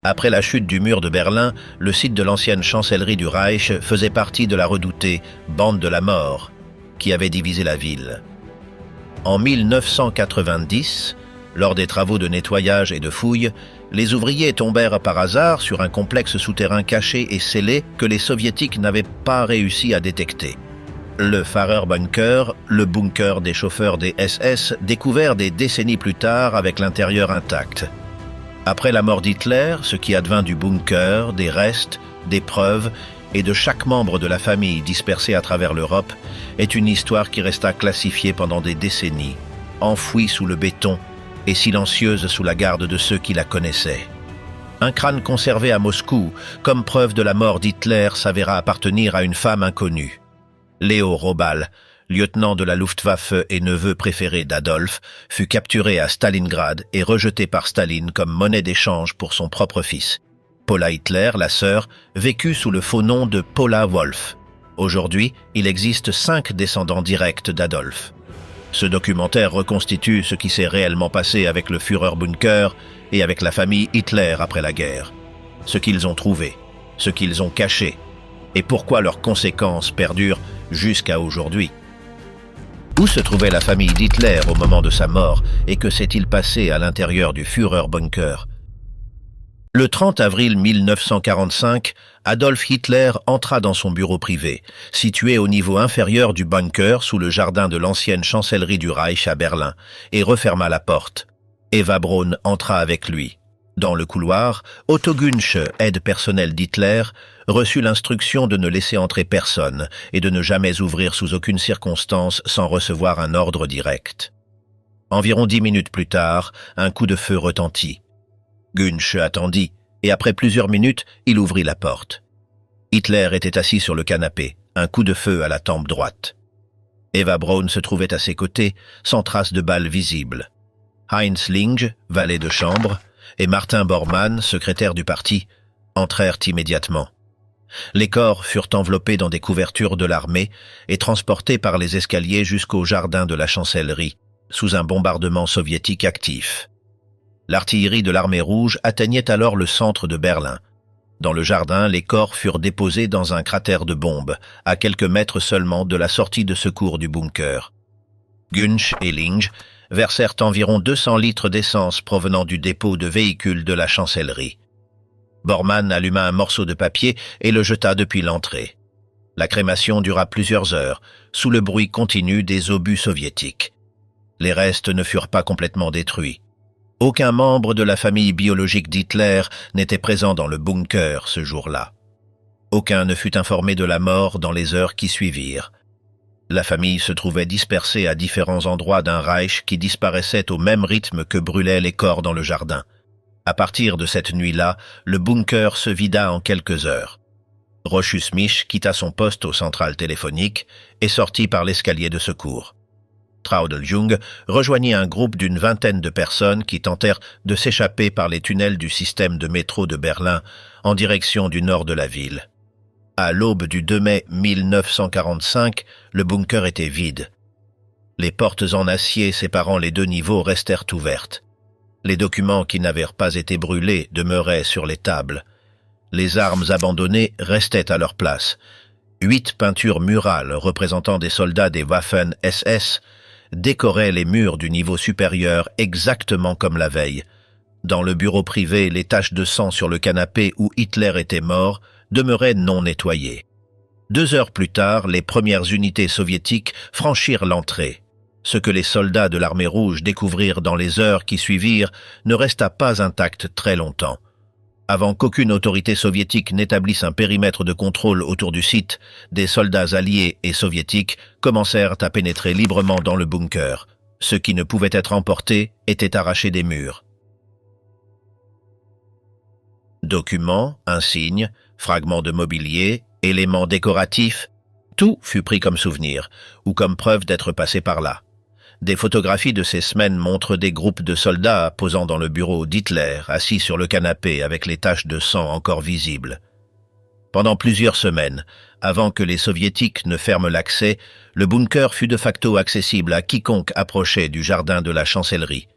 Après la chute du mur de Berlin, le site de l'ancienne chancellerie du Reich faisait partie de la redoutée Bande de la Mort, qui avait divisé la ville. En 1990, lors des travaux de nettoyage et de fouilles, les ouvriers tombèrent par hasard sur un complexe souterrain caché et scellé que les soviétiques n'avaient pas réussi à détecter. Le Führerbunker, le bunker des chauffeurs des SS, découvert des décennies plus tard avec l'intérieur intact. Après la mort d'Hitler, ce qui advint du bunker, des restes, des preuves et de chaque membre de la famille dispersé à travers l'Europe est une histoire qui resta classifiée pendant des décennies, enfouie sous le béton et silencieuse sous la garde de ceux qui la connaissaient. Un crâne conservé à Moscou, comme preuve de la mort d'Hitler, s'avéra appartenir à une femme inconnue. Léo Robal, lieutenant de la Luftwaffe et neveu préféré d'Adolf, fut capturé à Stalingrad et rejeté par Staline comme monnaie d'échange pour son propre fils. Paula Hitler, la sœur, vécut sous le faux nom de Paula Wolf. Aujourd'hui, il existe 5 descendants directs d'Adolf. Ce documentaire reconstitue ce qui s'est réellement passé avec le Führerbunker et avec la famille Hitler après la guerre. Ce qu'ils ont trouvé, ce qu'ils ont caché, et pourquoi leurs conséquences perdurent jusqu'à aujourd'hui. Où se trouvait la famille d'Hitler au moment de sa mort et que s'est-il passé à l'intérieur du Führerbunker? Le 30 avril 1945, Adolf Hitler entra dans son bureau privé, situé au niveau inférieur du bunker sous le jardin de l'ancienne chancellerie du Reich à Berlin, et referma la porte. Eva Braun entra avec lui. Dans le couloir, Otto Günsch, aide personnel d'Hitler, reçut l'instruction de ne laisser entrer personne et de ne jamais ouvrir sous aucune circonstance sans recevoir un ordre direct. Environ 10 minutes plus tard, un coup de feu retentit. Günsch attendit, et après plusieurs minutes, il ouvrit la porte. Hitler était assis sur le canapé, un coup de feu à la tempe droite. Eva Braun se trouvait à ses côtés, sans trace de balle visible. Heinz Linge, valet de chambre, et Martin Bormann, secrétaire du parti, entrèrent immédiatement. Les corps furent enveloppés dans des couvertures de l'armée et transportés par les escaliers jusqu'au jardin de la chancellerie, sous un bombardement soviétique actif. L'artillerie de l'armée rouge atteignait alors le centre de Berlin. Dans le jardin, les corps furent déposés dans un cratère de bombes, à quelques mètres seulement de la sortie de secours du bunker. Günsch et Linge versèrent environ 200 litres d'essence provenant du dépôt de véhicules de la chancellerie. Bormann alluma un morceau de papier et le jeta depuis l'entrée. La crémation dura plusieurs heures, sous le bruit continu des obus soviétiques. Les restes ne furent pas complètement détruits. Aucun membre de la famille biologique d'Hitler n'était présent dans le bunker ce jour-là. Aucun ne fut informé de la mort dans les heures qui suivirent. La famille se trouvait dispersée à différents endroits d'un Reich qui disparaissait au même rythme que brûlaient les corps dans le jardin. À partir de cette nuit-là, le bunker se vida en quelques heures. Rochus Mich quitta son poste aux centrales téléphoniques et sortit par l'escalier de secours. Traudel-Jung rejoignit un groupe d'une vingtaine de personnes qui tentèrent de s'échapper par les tunnels du système de métro de Berlin en direction du nord de la ville. À l'aube du 2 mai 1945, le bunker était vide. Les portes en acier séparant les 2 niveaux restèrent ouvertes. Les documents qui n'avaient pas été brûlés demeuraient sur les tables. Les armes abandonnées restaient à leur place. 8 peintures murales représentant des soldats des Waffen-SS décoraient les murs du niveau supérieur exactement comme la veille. Dans le bureau privé, les taches de sang sur le canapé où Hitler était mort demeuraient non nettoyées. 2 heures plus tard, les premières unités soviétiques franchirent l'entrée. Ce que les soldats de l'armée rouge découvrirent dans les heures qui suivirent ne resta pas intact très longtemps. Avant qu'aucune autorité soviétique n'établisse un périmètre de contrôle autour du site, des soldats alliés et soviétiques commencèrent à pénétrer librement dans le bunker. Ce qui ne pouvait être emporté était arraché des murs. Documents, insignes, fragments de mobilier, éléments décoratifs, tout fut pris comme souvenir, ou comme preuve d'être passé par là. Des photographies de ces semaines montrent des groupes de soldats posant dans le bureau d'Hitler, assis sur le canapé avec les taches de sang encore visibles. Pendant plusieurs semaines, avant que les soviétiques ne ferment l'accès, le bunker fut de facto accessible à quiconque approchait du jardin de la chancellerie.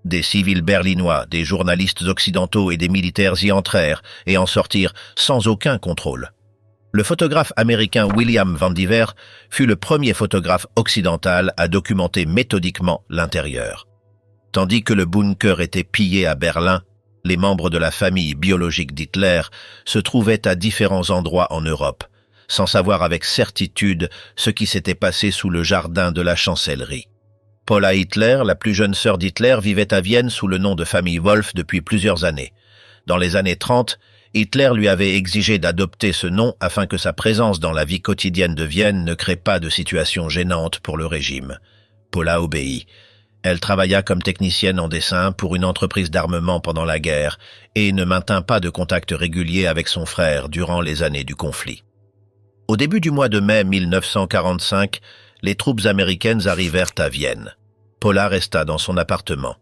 Des civils berlinois, des journalistes occidentaux et des militaires y entrèrent et en sortirent sans aucun contrôle. Le photographe américain William Vandiver fut le premier photographe occidental à documenter méthodiquement l'intérieur. Tandis que le bunker était pillé à Berlin, les membres de la famille biologique d'Hitler se trouvaient à différents endroits en Europe, sans savoir avec certitude ce qui s'était passé sous le jardin de la chancellerie. Paula Hitler, la plus jeune sœur d'Hitler, vivait à Vienne sous le nom de famille Wolf depuis plusieurs années. Dans les années 30, Hitler lui avait exigé d'adopter ce nom afin que sa présence dans la vie quotidienne de Vienne ne crée pas de situation gênante pour le régime. Paula obéit. Elle travailla comme technicienne en dessin pour une entreprise d'armement pendant la guerre et ne maintint pas de contact régulier avec son frère durant les années du conflit. Au début du mois de mai 1945, les troupes américaines arrivèrent à Vienne. Paula resta dans son appartement.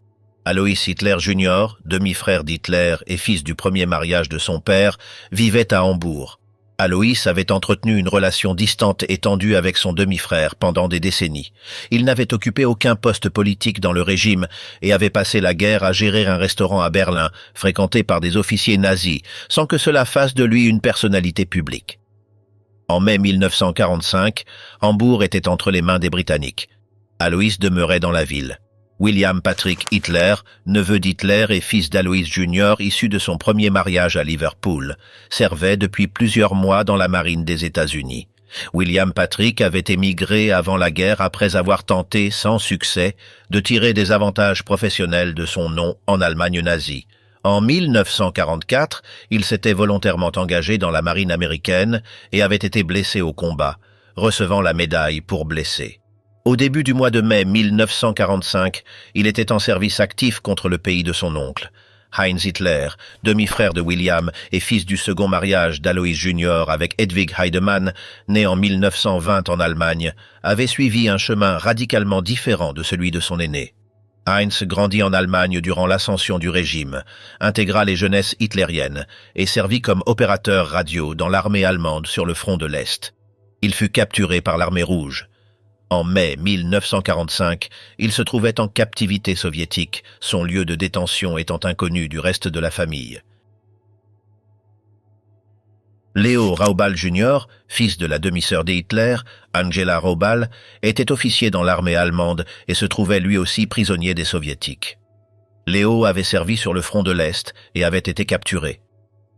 Alois Hitler Jr., demi-frère d'Hitler et fils du premier mariage de son père, vivait à Hambourg. Alois avait entretenu une relation distante et tendue avec son demi-frère pendant des décennies. Il n'avait occupé aucun poste politique dans le régime et avait passé la guerre à gérer un restaurant à Berlin, fréquenté par des officiers nazis, sans que cela fasse de lui une personnalité publique. En mai 1945, Hambourg était entre les mains des Britanniques. Alois demeurait dans la ville. William Patrick Hitler, neveu d'Hitler et fils d'Alois Jr., issu de son premier mariage à Liverpool, servait depuis plusieurs mois dans la marine des États-Unis. William Patrick avait émigré avant la guerre après avoir tenté, sans succès, de tirer des avantages professionnels de son nom en Allemagne nazie. En 1944, il s'était volontairement engagé dans la marine américaine et avait été blessé au combat, recevant la médaille pour blessé. Au début du mois de mai 1945, il était en service actif contre le pays de son oncle. Heinz Hitler, demi-frère de William et fils du second mariage d'Alois Jr. avec Hedwig Heidemann, né en 1920 en Allemagne, avait suivi un chemin radicalement différent de celui de son aîné. Heinz grandit en Allemagne durant l'ascension du régime, intégra les jeunesses hitlériennes et servit comme opérateur radio dans l'armée allemande sur le front de l'Est. Il fut capturé par l'armée rouge. En mai 1945, il se trouvait en captivité soviétique, son lieu de détention étant inconnu du reste de la famille. Leo Raubal Jr., fils de la demi-sœur d'Hitler, Angela Raubal, était officier dans l'armée allemande et se trouvait lui aussi prisonnier des soviétiques. Léo avait servi sur le front de l'Est et avait été capturé.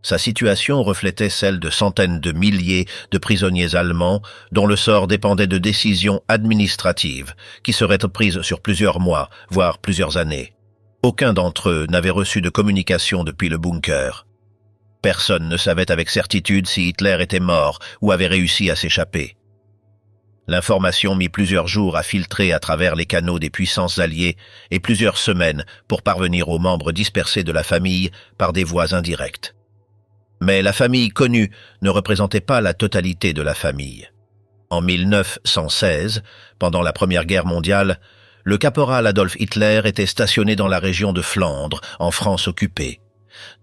Sa situation reflétait celle de centaines de milliers de prisonniers allemands dont le sort dépendait de décisions administratives qui seraient prises sur plusieurs mois, voire plusieurs années. Aucun d'entre eux n'avait reçu de communication depuis le bunker. Personne ne savait avec certitude si Hitler était mort ou avait réussi à s'échapper. L'information mit plusieurs jours à filtrer à travers les canaux des puissances alliées et plusieurs semaines pour parvenir aux membres dispersés de la famille par des voies indirectes. Mais la famille connue ne représentait pas la totalité de la famille. En 1916, pendant la Première Guerre mondiale, le caporal Adolf Hitler était stationné dans la région de Flandre, en France occupée.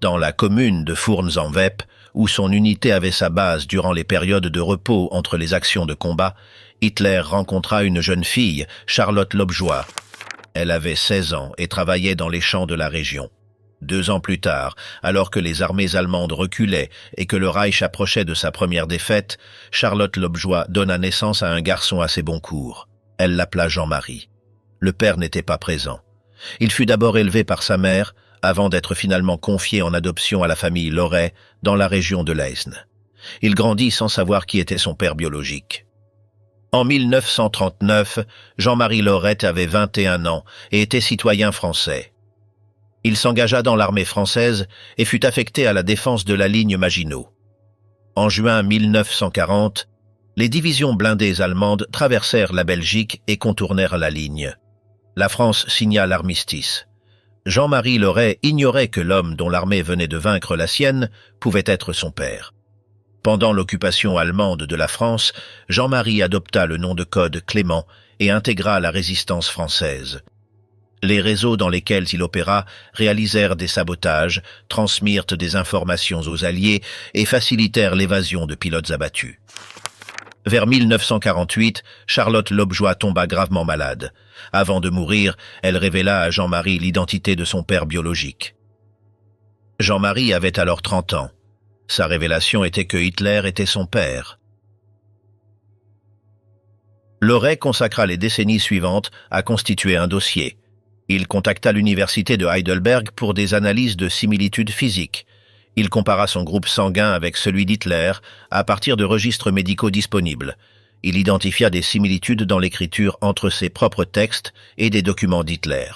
Dans la commune de Fournes-en-Wep, où son unité avait sa base durant les périodes de repos entre les actions de combat, Hitler rencontra une jeune fille, Charlotte Lobjoy. Elle avait 16 ans et travaillait dans les champs de la région. 2 ans plus tard, alors que les armées allemandes reculaient et que le Reich approchait de sa première défaite, Charlotte Lobjoy donna naissance à un garçon assez bon cours. Elle l'appela Jean-Marie. Le père n'était pas présent. Il fut d'abord élevé par sa mère, avant d'être finalement confié en adoption à la famille Loret, dans la région de l'Aisne. Il grandit sans savoir qui était son père biologique. En 1939, Jean-Marie Loret avait 21 ans et était citoyen français. Il s'engagea dans l'armée française et fut affecté à la défense de la ligne Maginot. En juin 1940, les divisions blindées allemandes traversèrent la Belgique et contournèrent la ligne. La France signa l'armistice. Jean-Marie Loret ignorait que l'homme dont l'armée venait de vaincre la sienne pouvait être son père. Pendant l'occupation allemande de la France, Jean-Marie adopta le nom de code Clément et intégra la résistance française. Les réseaux dans lesquels il opéra réalisèrent des sabotages, transmirent des informations aux Alliés et facilitèrent l'évasion de pilotes abattus. Vers 1948, Charlotte Lobjoy tomba gravement malade. Avant de mourir, elle révéla à Jean-Marie l'identité de son père biologique. Jean-Marie avait alors 30 ans. Sa révélation était que Hitler était son père. Loret consacra les décennies suivantes à constituer un dossier. Il contacta l'université de Heidelberg pour des analyses de similitudes physiques. Il compara son groupe sanguin avec celui d'Hitler à partir de registres médicaux disponibles. Il identifia des similitudes dans l'écriture entre ses propres textes et des documents d'Hitler.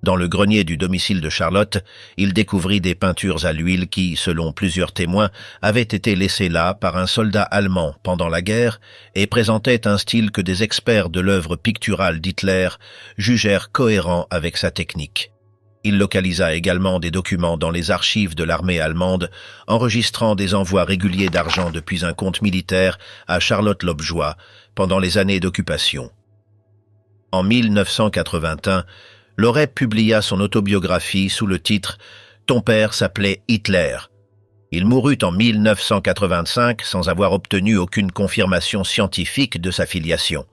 Dans le grenier du domicile de Charlotte, il découvrit des peintures à l'huile qui, selon plusieurs témoins, avaient été laissées là par un soldat allemand pendant la guerre et présentaient un style que des experts de l'œuvre picturale d'Hitler jugèrent cohérent avec sa technique. Il localisa également des documents dans les archives de l'armée allemande, enregistrant des envois réguliers d'argent depuis un compte militaire à Charlotte Lobjoy pendant les années d'occupation. En 1981, Loret publia son autobiographie sous le titre « Ton père s'appelait Hitler ». Il mourut en 1985 sans avoir obtenu aucune confirmation scientifique de sa filiation.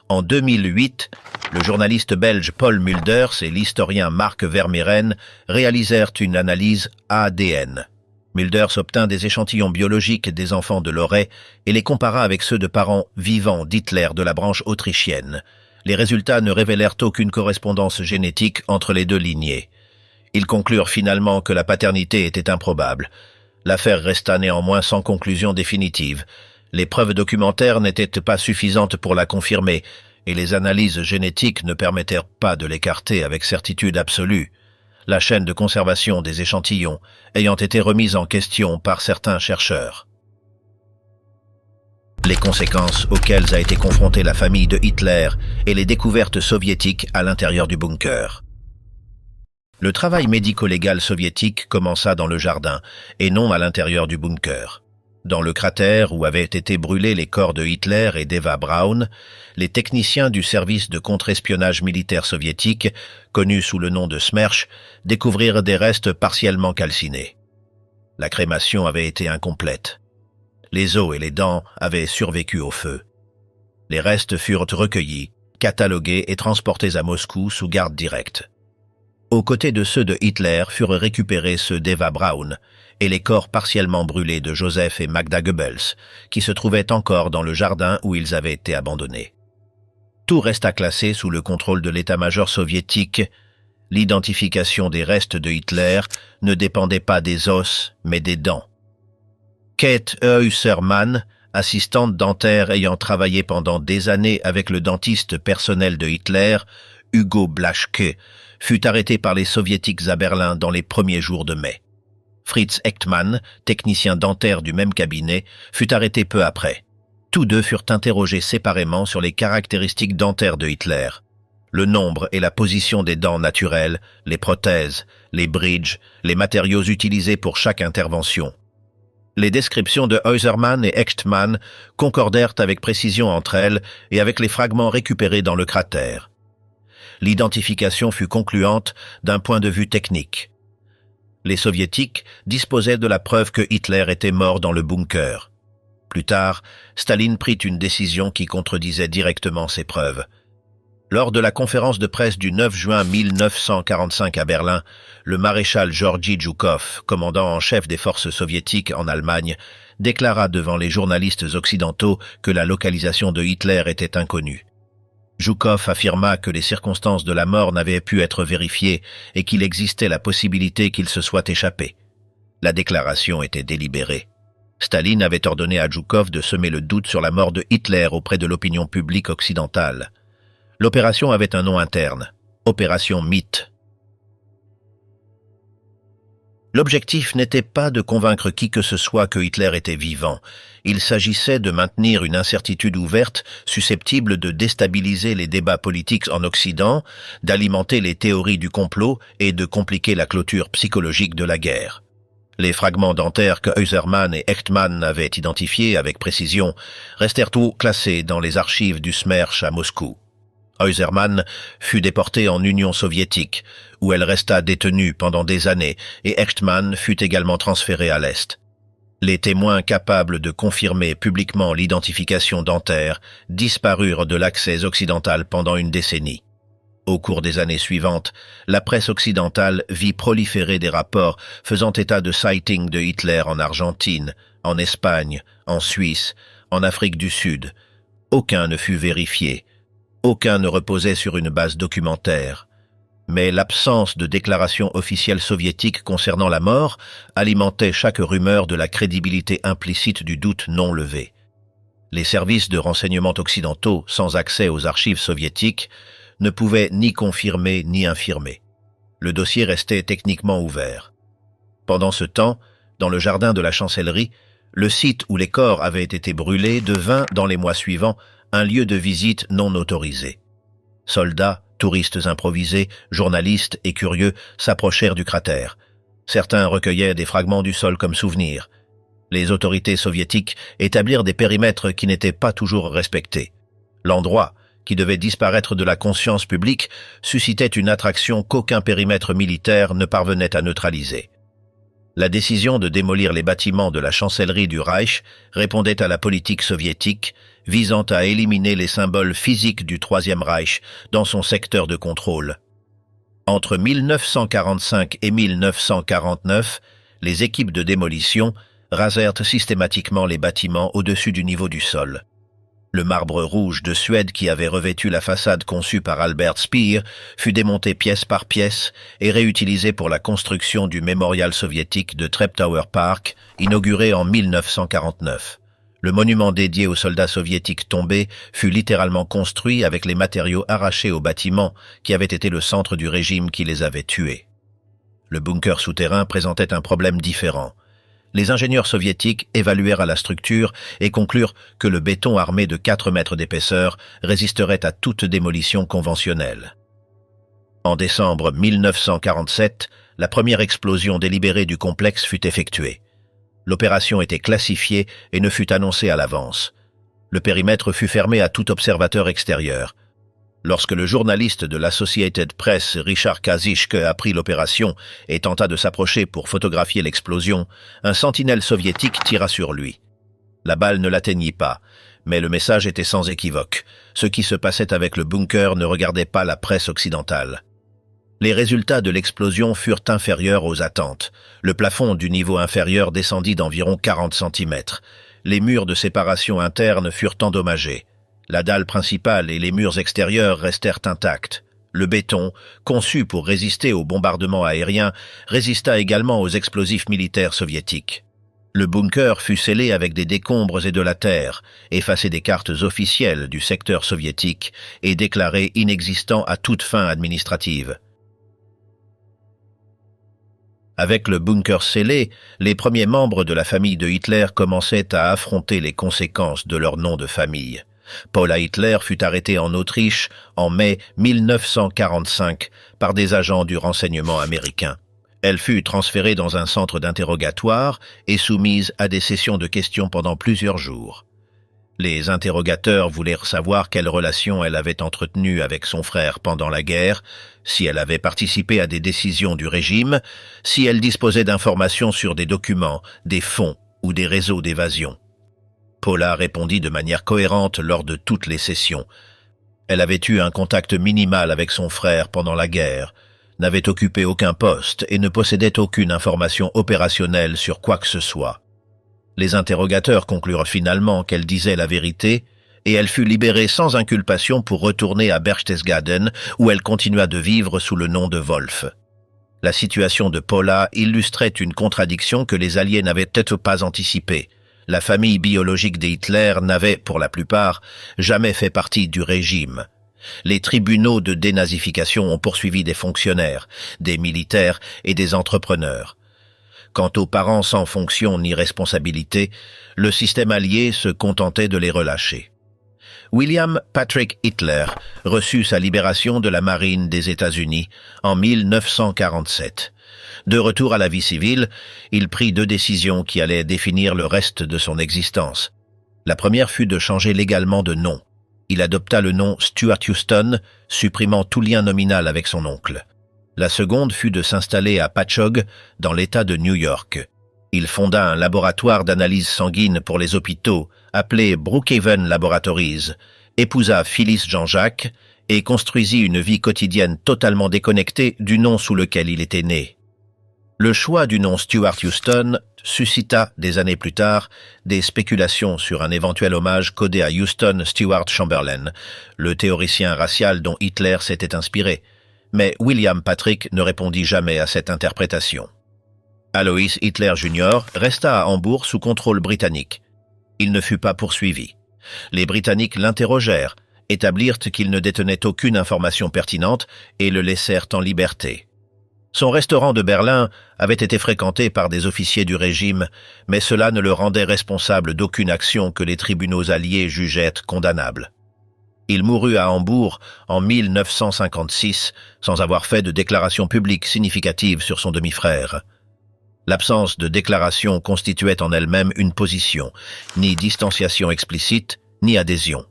En 2008, le journaliste belge Paul Mulders et l'historien Marc Vermeiren réalisèrent une analyse ADN. Mulders obtint des échantillons biologiques des enfants de Loret et les compara avec ceux de parents vivants d'Hitler de la branche autrichienne. Les résultats ne révélèrent aucune correspondance génétique entre les deux lignées. Ils conclurent finalement que la paternité était improbable. L'affaire resta néanmoins sans conclusion définitive. Les preuves documentaires n'étaient pas suffisantes pour la confirmer, et les analyses génétiques ne permettèrent pas de l'écarter avec certitude absolue. La chaîne de conservation des échantillons ayant été remise en question par certains chercheurs. Les conséquences auxquelles a été confrontée la famille de Hitler et les découvertes soviétiques à l'intérieur du bunker. Le travail médico-légal soviétique commença dans le jardin et non à l'intérieur du bunker. Dans le cratère où avaient été brûlés les corps de Hitler et d'Eva Braun, les techniciens du service de contre-espionnage militaire soviétique, connu sous le nom de SMERSH, découvrirent des restes partiellement calcinés. La crémation avait été incomplète. Les os et les dents avaient survécu au feu. Les restes furent recueillis, catalogués et transportés à Moscou sous garde directe. Aux côtés de ceux de Hitler furent récupérés ceux d'Eva Braun et les corps partiellement brûlés de Joseph et Magda Goebbels, qui se trouvaient encore dans le jardin où ils avaient été abandonnés. Tout resta classé sous le contrôle de l'état-major soviétique. L'identification des restes de Hitler ne dépendait pas des os, mais des dents. Kate Heusermann, assistante dentaire ayant travaillé pendant des années avec le dentiste personnel de Hitler, Hugo Blaschke, fut arrêtée par les soviétiques à Berlin dans les premiers jours de mai. Fritz Echtmann, technicien dentaire du même cabinet, fut arrêté peu après. Tous deux furent interrogés séparément sur les caractéristiques dentaires de Hitler. Le nombre et la position des dents naturelles, les prothèses, les bridges, les matériaux utilisés pour chaque intervention. Les descriptions de Heusermann et Echtmann concordèrent avec précision entre elles et avec les fragments récupérés dans le cratère. L'identification fut concluante d'un point de vue technique. Les soviétiques disposaient de la preuve que Hitler était mort dans le bunker. Plus tard, Staline prit une décision qui contredisait directement ces preuves. Lors de la conférence de presse du 9 juin 1945 à Berlin, le maréchal Georgi Zhukov, commandant en chef des forces soviétiques en Allemagne, déclara devant les journalistes occidentaux que la localisation de Hitler était inconnue. Zhukov affirma que les circonstances de la mort n'avaient pu être vérifiées et qu'il existait la possibilité qu'il se soit échappé. La déclaration était délibérée. Staline avait ordonné à Zhukov de semer le doute sur la mort de Hitler auprès de l'opinion publique occidentale. L'opération avait un nom interne, Opération Mythe. L'objectif n'était pas de convaincre qui que ce soit que Hitler était vivant. Il s'agissait de maintenir une incertitude ouverte, susceptible de déstabiliser les débats politiques en Occident, d'alimenter les théories du complot et de compliquer la clôture psychologique de la guerre. Les fragments dentaires que Heusermann et Echtmann avaient identifiés avec précision restèrent tous classés dans les archives du SMERSH à Moscou. Heusermann fut déporté en Union soviétique, où elle resta détenue pendant des années, et Echtmann fut également transféré à l'Est. Les témoins capables de confirmer publiquement l'identification dentaire disparurent de l'accès occidental pendant une décennie. Au cours des années suivantes, la presse occidentale vit proliférer des rapports faisant état de sightings de Hitler en Argentine, en Espagne, en Suisse, en Afrique du Sud. Aucun ne fut vérifié. Aucun ne reposait sur une base documentaire. Mais l'absence de déclaration officielle soviétique concernant la mort alimentait chaque rumeur de la crédibilité implicite du doute non levé. Les services de renseignement occidentaux, sans accès aux archives soviétiques, ne pouvaient ni confirmer ni infirmer. Le dossier restait techniquement ouvert. Pendant ce temps, dans le jardin de la chancellerie, le site où les corps avaient été brûlés devint, dans les mois suivants, un lieu de visite non autorisé. Soldats, touristes improvisés, journalistes et curieux s'approchèrent du cratère. Certains recueillaient des fragments du sol comme souvenirs. Les autorités soviétiques établirent des périmètres qui n'étaient pas toujours respectés. L'endroit, qui devait disparaître de la conscience publique, suscitait une attraction qu'aucun périmètre militaire ne parvenait à neutraliser. La décision de démolir les bâtiments de la chancellerie du Reich répondait à la politique soviétique visant à éliminer les symboles physiques du Troisième Reich dans son secteur de contrôle. Entre 1945 et 1949, les équipes de démolition rasèrent systématiquement les bâtiments au-dessus du niveau du sol. Le marbre rouge de Suède qui avait revêtu la façade conçue par Albert Speer fut démonté pièce par pièce et réutilisé pour la construction du mémorial soviétique de Treptower Park, inauguré en 1949. Le monument dédié aux soldats soviétiques tombés fut littéralement construit avec les matériaux arrachés aux bâtiments qui avaient été le centre du régime qui les avait tués. Le bunker souterrain présentait un problème différent. Les ingénieurs soviétiques évaluèrent à la structure et conclurent que le béton armé de 4 mètres d'épaisseur résisterait à toute démolition conventionnelle. En décembre 1947, la première explosion délibérée du complexe fut effectuée. L'opération était classifiée et ne fut annoncée à l'avance. Le périmètre fut fermé à tout observateur extérieur. Lorsque le journaliste de l'Associated Press, Richard Kazishke, apprit l'opération et tenta de s'approcher pour photographier l'explosion, un sentinelle soviétique tira sur lui. La balle ne l'atteignit pas, mais le message était sans équivoque. Ce qui se passait avec le bunker ne regardait pas la presse occidentale. Les résultats de l'explosion furent inférieurs aux attentes. Le plafond du niveau inférieur descendit d'environ 40 cm. Les murs de séparation interne furent endommagés. La dalle principale et les murs extérieurs restèrent intacts. Le béton, conçu pour résister aux bombardements aériens, résista également aux explosifs militaires soviétiques. Le bunker fut scellé avec des décombres et de la terre, effacé des cartes officielles du secteur soviétique et déclaré inexistant à toute fin administrative. Avec le bunker scellé, les premiers membres de la famille de Hitler commençaient à affronter les conséquences de leur nom de famille. Paula Hitler fut arrêtée en Autriche en mai 1945 par des agents du renseignement américain. Elle fut transférée dans un centre d'interrogatoire et soumise à des sessions de questions pendant plusieurs jours. Les interrogateurs voulurent savoir quelle relation elle avait entretenue avec son frère pendant la guerre, si elle avait participé à des décisions du régime, si elle disposait d'informations sur des documents, des fonds ou des réseaux d'évasion. Paula répondit de manière cohérente lors de toutes les sessions. Elle avait eu un contact minimal avec son frère pendant la guerre, n'avait occupé aucun poste et ne possédait aucune information opérationnelle sur quoi que ce soit. Les interrogateurs conclurent finalement qu'elle disait la vérité et elle fut libérée sans inculpation pour retourner à Berchtesgaden où elle continua de vivre sous le nom de Wolf. La situation de Paula illustrait une contradiction que les Alliés n'avaient peut-être pas anticipée. La famille biologique des Hitler n'avait, pour la plupart, jamais fait partie du régime. Les tribunaux de dénazification ont poursuivi des fonctionnaires, des militaires et des entrepreneurs. Quant aux parents sans fonction ni responsabilité, le système allié se contentait de les relâcher. William Patrick Hitler reçut sa libération de la marine des États-Unis en 1947. De retour à la vie civile, il prit 2 décisions qui allaient définir le reste de son existence. La première fut de changer légalement de nom. Il adopta le nom Stuart Houston, supprimant tout lien nominal avec son oncle. La seconde fut de s'installer à Patchogue, dans l'État de New York. Il fonda un laboratoire d'analyse sanguine pour les hôpitaux, appelé Brookhaven Laboratories, épousa Phyllis Jean-Jacques et construisit une vie quotidienne totalement déconnectée du nom sous lequel il était né. Le choix du nom Stuart Houston suscita, des années plus tard, des spéculations sur un éventuel hommage codé à Houston Stewart Chamberlain, le théoricien racial dont Hitler s'était inspiré, mais William Patrick ne répondit jamais à cette interprétation. Alois Hitler Jr. resta à Hambourg sous contrôle britannique. Il ne fut pas poursuivi. Les Britanniques l'interrogèrent, établirent qu'il ne détenait aucune information pertinente et le laissèrent en liberté. Son restaurant de Berlin avait été fréquenté par des officiers du régime, mais cela ne le rendait responsable d'aucune action que les tribunaux alliés jugeaient condamnable. Il mourut à Hambourg en 1956 sans avoir fait de déclaration publique significative sur son demi-frère. L'absence de déclaration constituait en elle-même une position, ni distanciation explicite, ni adhésion.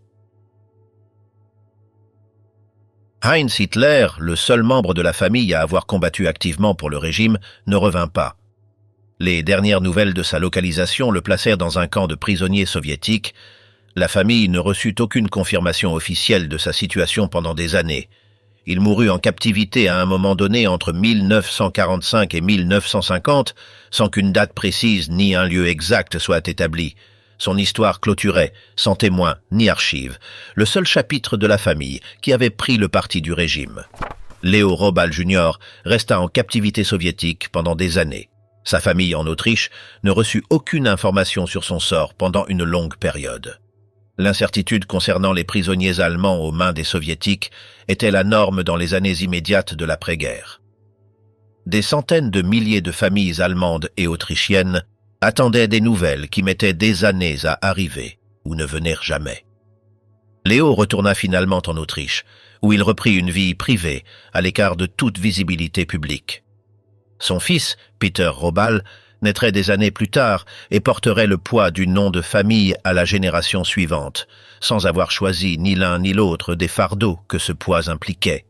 Heinz Hitler, le seul membre de la famille à avoir combattu activement pour le régime, ne revint pas. Les dernières nouvelles de sa localisation le placèrent dans un camp de prisonniers soviétiques. La famille ne reçut aucune confirmation officielle de sa situation pendant des années. Il mourut en captivité à un moment donné entre 1945 et 1950, sans qu'une date précise ni un lieu exact soient établis. Son histoire clôturait, sans témoins ni archives, le seul chapitre de la famille qui avait pris le parti du régime. Léo Robal Jr. resta en captivité soviétique pendant des années. Sa famille en Autriche ne reçut aucune information sur son sort pendant une longue période. L'incertitude concernant les prisonniers allemands aux mains des soviétiques était la norme dans les années immédiates de l'après-guerre. Des centaines de milliers de familles allemandes et autrichiennes attendaient des nouvelles qui mettaient des années à arriver ou ne venaient jamais. Léo retourna finalement en Autriche, où il reprit une vie privée, à l'écart de toute visibilité publique. Son fils, Peter Robal, naîtrait des années plus tard et porterait le poids du nom de famille à la génération suivante, sans avoir choisi ni l'un ni l'autre des fardeaux que ce poids impliquait.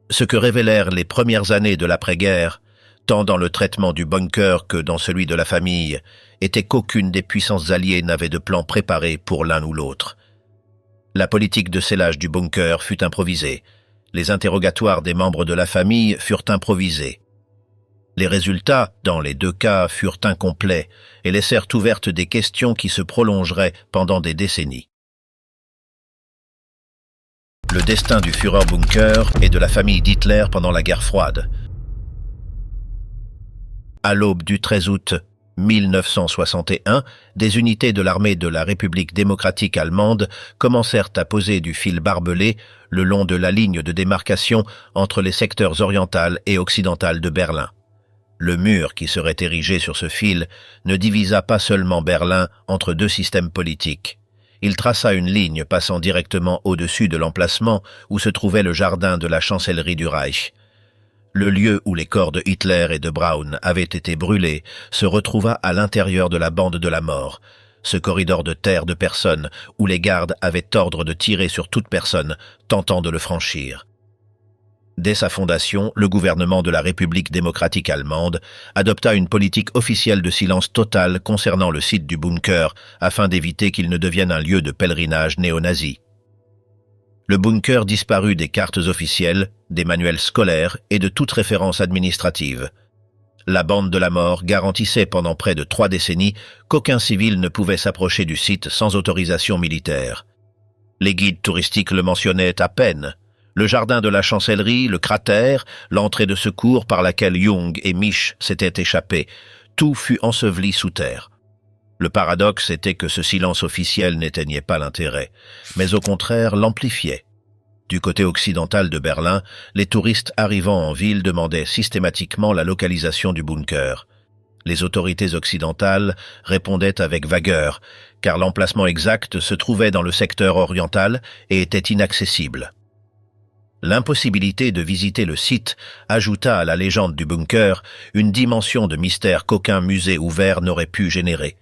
Ce que révélèrent les premières années de l'après-guerre, tant dans le traitement du bunker que dans celui de la famille, était qu'aucune des puissances alliées n'avait de plan préparé pour l'un ou l'autre. La politique de scellage du bunker fut improvisée. Les interrogatoires des membres de la famille furent improvisés. Les résultats, dans les deux cas, furent incomplets et laissèrent ouvertes des questions qui se prolongeraient pendant des décennies. Le destin du Führerbunker et de la famille d'Hitler pendant la guerre froide. À l'aube du 13 août 1961, des unités de l'armée de la République démocratique allemande commencèrent à poser du fil barbelé le long de la ligne de démarcation entre les secteurs oriental et occidental de Berlin. Le mur qui serait érigé sur ce fil ne divisa pas seulement Berlin entre deux systèmes politiques. Il traça une ligne passant directement au-dessus de l'emplacement où se trouvait le jardin de la chancellerie du Reich. Le lieu où les corps de Hitler et de Braun avaient été brûlés se retrouva à l'intérieur de la bande de la mort, ce corridor de terre de personnes où les gardes avaient ordre de tirer sur toute personne tentant de le franchir. Dès sa fondation, le gouvernement de la République démocratique allemande adopta une politique officielle de silence total concernant le site du bunker afin d'éviter qu'il ne devienne un lieu de pèlerinage néo-nazi. Le bunker disparut des cartes officielles, des manuels scolaires et de toute référence administrative. La bande de la mort garantissait pendant près de 3 décennies qu'aucun civil ne pouvait s'approcher du site sans autorisation militaire. Les guides touristiques le mentionnaient à peine. Le jardin de la chancellerie, le cratère, l'entrée de secours par laquelle Jung et Mich s'étaient échappés, tout fut enseveli sous terre. Le paradoxe était que ce silence officiel n'éteignait pas l'intérêt, mais au contraire l'amplifiait. Du côté occidental de Berlin, les touristes arrivant en ville demandaient systématiquement la localisation du bunker. Les autorités occidentales répondaient avec vagueur, car l'emplacement exact se trouvait dans le secteur oriental et était inaccessible. L'impossibilité de visiter le site ajouta à la légende du bunker une dimension de mystère qu'aucun musée ouvert n'aurait pu générer.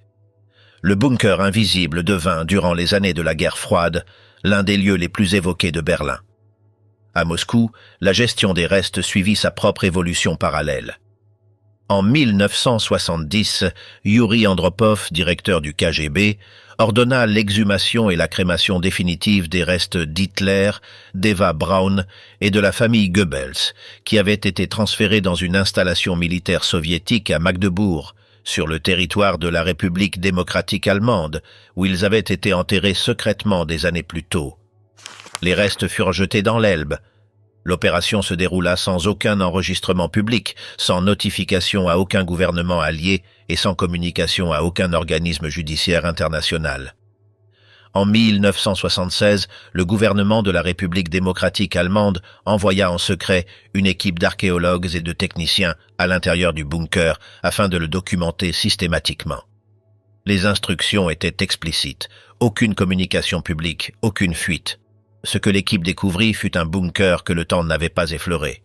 Le bunker invisible devint, durant les années de la guerre froide, l'un des lieux les plus évoqués de Berlin. À Moscou, la gestion des restes suivit sa propre évolution parallèle. En 1970, Yuri Andropov, directeur du KGB, ordonna l'exhumation et la crémation définitive des restes d'Hitler, d'Eva Braun et de la famille Goebbels, qui avaient été transférés dans une installation militaire soviétique à Magdebourg, sur le territoire de la République démocratique allemande, où ils avaient été enterrés secrètement des années plus tôt. Les restes furent jetés dans l'Elbe. L'opération se déroula sans aucun enregistrement public, sans notification à aucun gouvernement allié et sans communication à aucun organisme judiciaire international. En 1976, le gouvernement de la République démocratique allemande envoya en secret une équipe d'archéologues et de techniciens à l'intérieur du bunker afin de le documenter systématiquement. Les instructions étaient explicites, aucune communication publique, aucune fuite. Ce que l'équipe découvrit fut un bunker que le temps n'avait pas effleuré.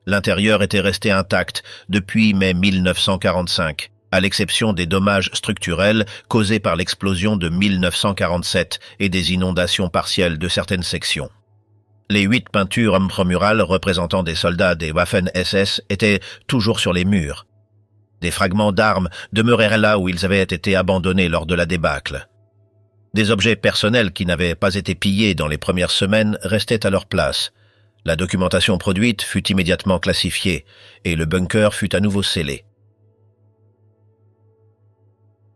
L'intérieur était resté intact depuis mai 1945, à l'exception des dommages structurels causés par l'explosion de 1947 et des inondations partielles de certaines sections. Les 8 peintures intramurales représentant des soldats des Waffen-SS étaient toujours sur les murs. Des fragments d'armes demeurèrent là où ils avaient été abandonnés lors de la débâcle. Des objets personnels qui n'avaient pas été pillés dans les premières semaines restaient à leur place. La documentation produite fut immédiatement classifiée et le bunker fut à nouveau scellé.